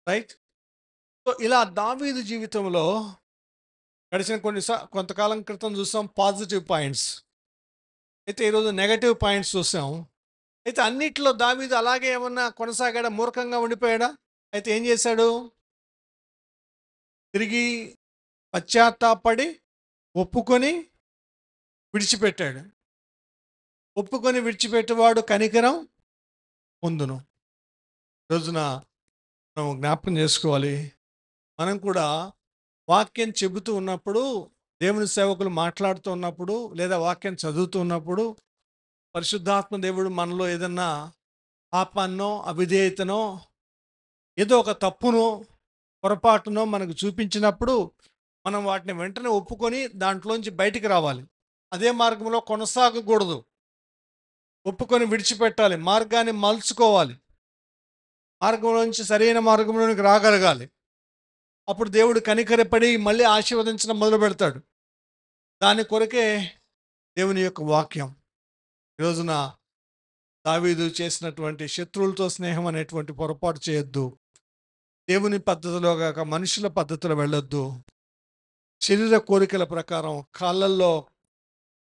రైట్. సో ఇలా దావీదు జీవితంలో గడిచిన కొంతకాలం క్రితం చూసాం పాజిటివ్ పాయింట్స్, అయితే ఈరోజు నెగటివ్ పాయింట్స్ చూసాం. అయితే అన్నిట్లో దావీదు అలాగే ఏమన్నా కొనసాగాడా, మూర్ఖంగా ఉండిపోయాడా? అయితే ఏం చేశాడు? తిరిగి పశ్చాత్తాపడి ఒప్పుకొని విడిచిపెట్టాడు. ఒప్పుకొని విడిచిపెట్టేవాడు కనికరం పొందును. రోజున మనం జ్ఞాపకం చేసుకోవాలి, మనం కూడా వాక్యం చెబుతూ ఉన్నప్పుడు, దేవుని సేవకులు మాట్లాడుతూ ఉన్నప్పుడు, లేదా వాక్యం చదువుతూ ఉన్నప్పుడు, పరిశుద్ధాత్మ దేవుడు మనలో ఏదన్నా పాపాన్నో, అవిధేయతనో, ఏదో ఒక తప్పునో, పొరపాటునో మనకు చూపించినప్పుడు మనం వాటిని వెంటనే ఒప్పుకొని దాంట్లోంచి బయటికి రావాలి. అదే మార్గంలో కొనసాగకూడదు. ఒప్పుకొని విడిచిపెట్టాలి, మార్గాన్ని మలుచుకోవాలి, మార్గంలోంచి సరైన మార్గంలోనికి రాగలగాలి. అప్పుడు దేవుడు కనికరపడి మళ్ళీ ఆశీర్వదించడం మొదలు పెడతాడు. దాని కొరకే దేవుని యొక్క వాక్యం. ఈరోజున దావీదు చేసినటువంటి శత్రువులతో స్నేహం అనేటువంటి పొరపాటు చేయొద్దు. దేవుని పద్ధతిలో కాక మనుషుల పద్ధతిలో వెళ్ళొద్దు. శరీర కోరికల ప్రకారం కాళ్ళల్లో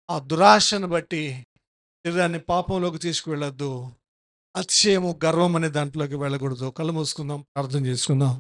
ఆ దురాశను బట్టి శరీరాన్ని పాపంలోకి తీసుకువెళ్ళొద్దు. అతిశయము, గర్వం అనే దాంట్లోకి వెళ్ళకూడదు. కళ్ళు మూసుకుందాం, ప్రార్థన చేసుకుందాం.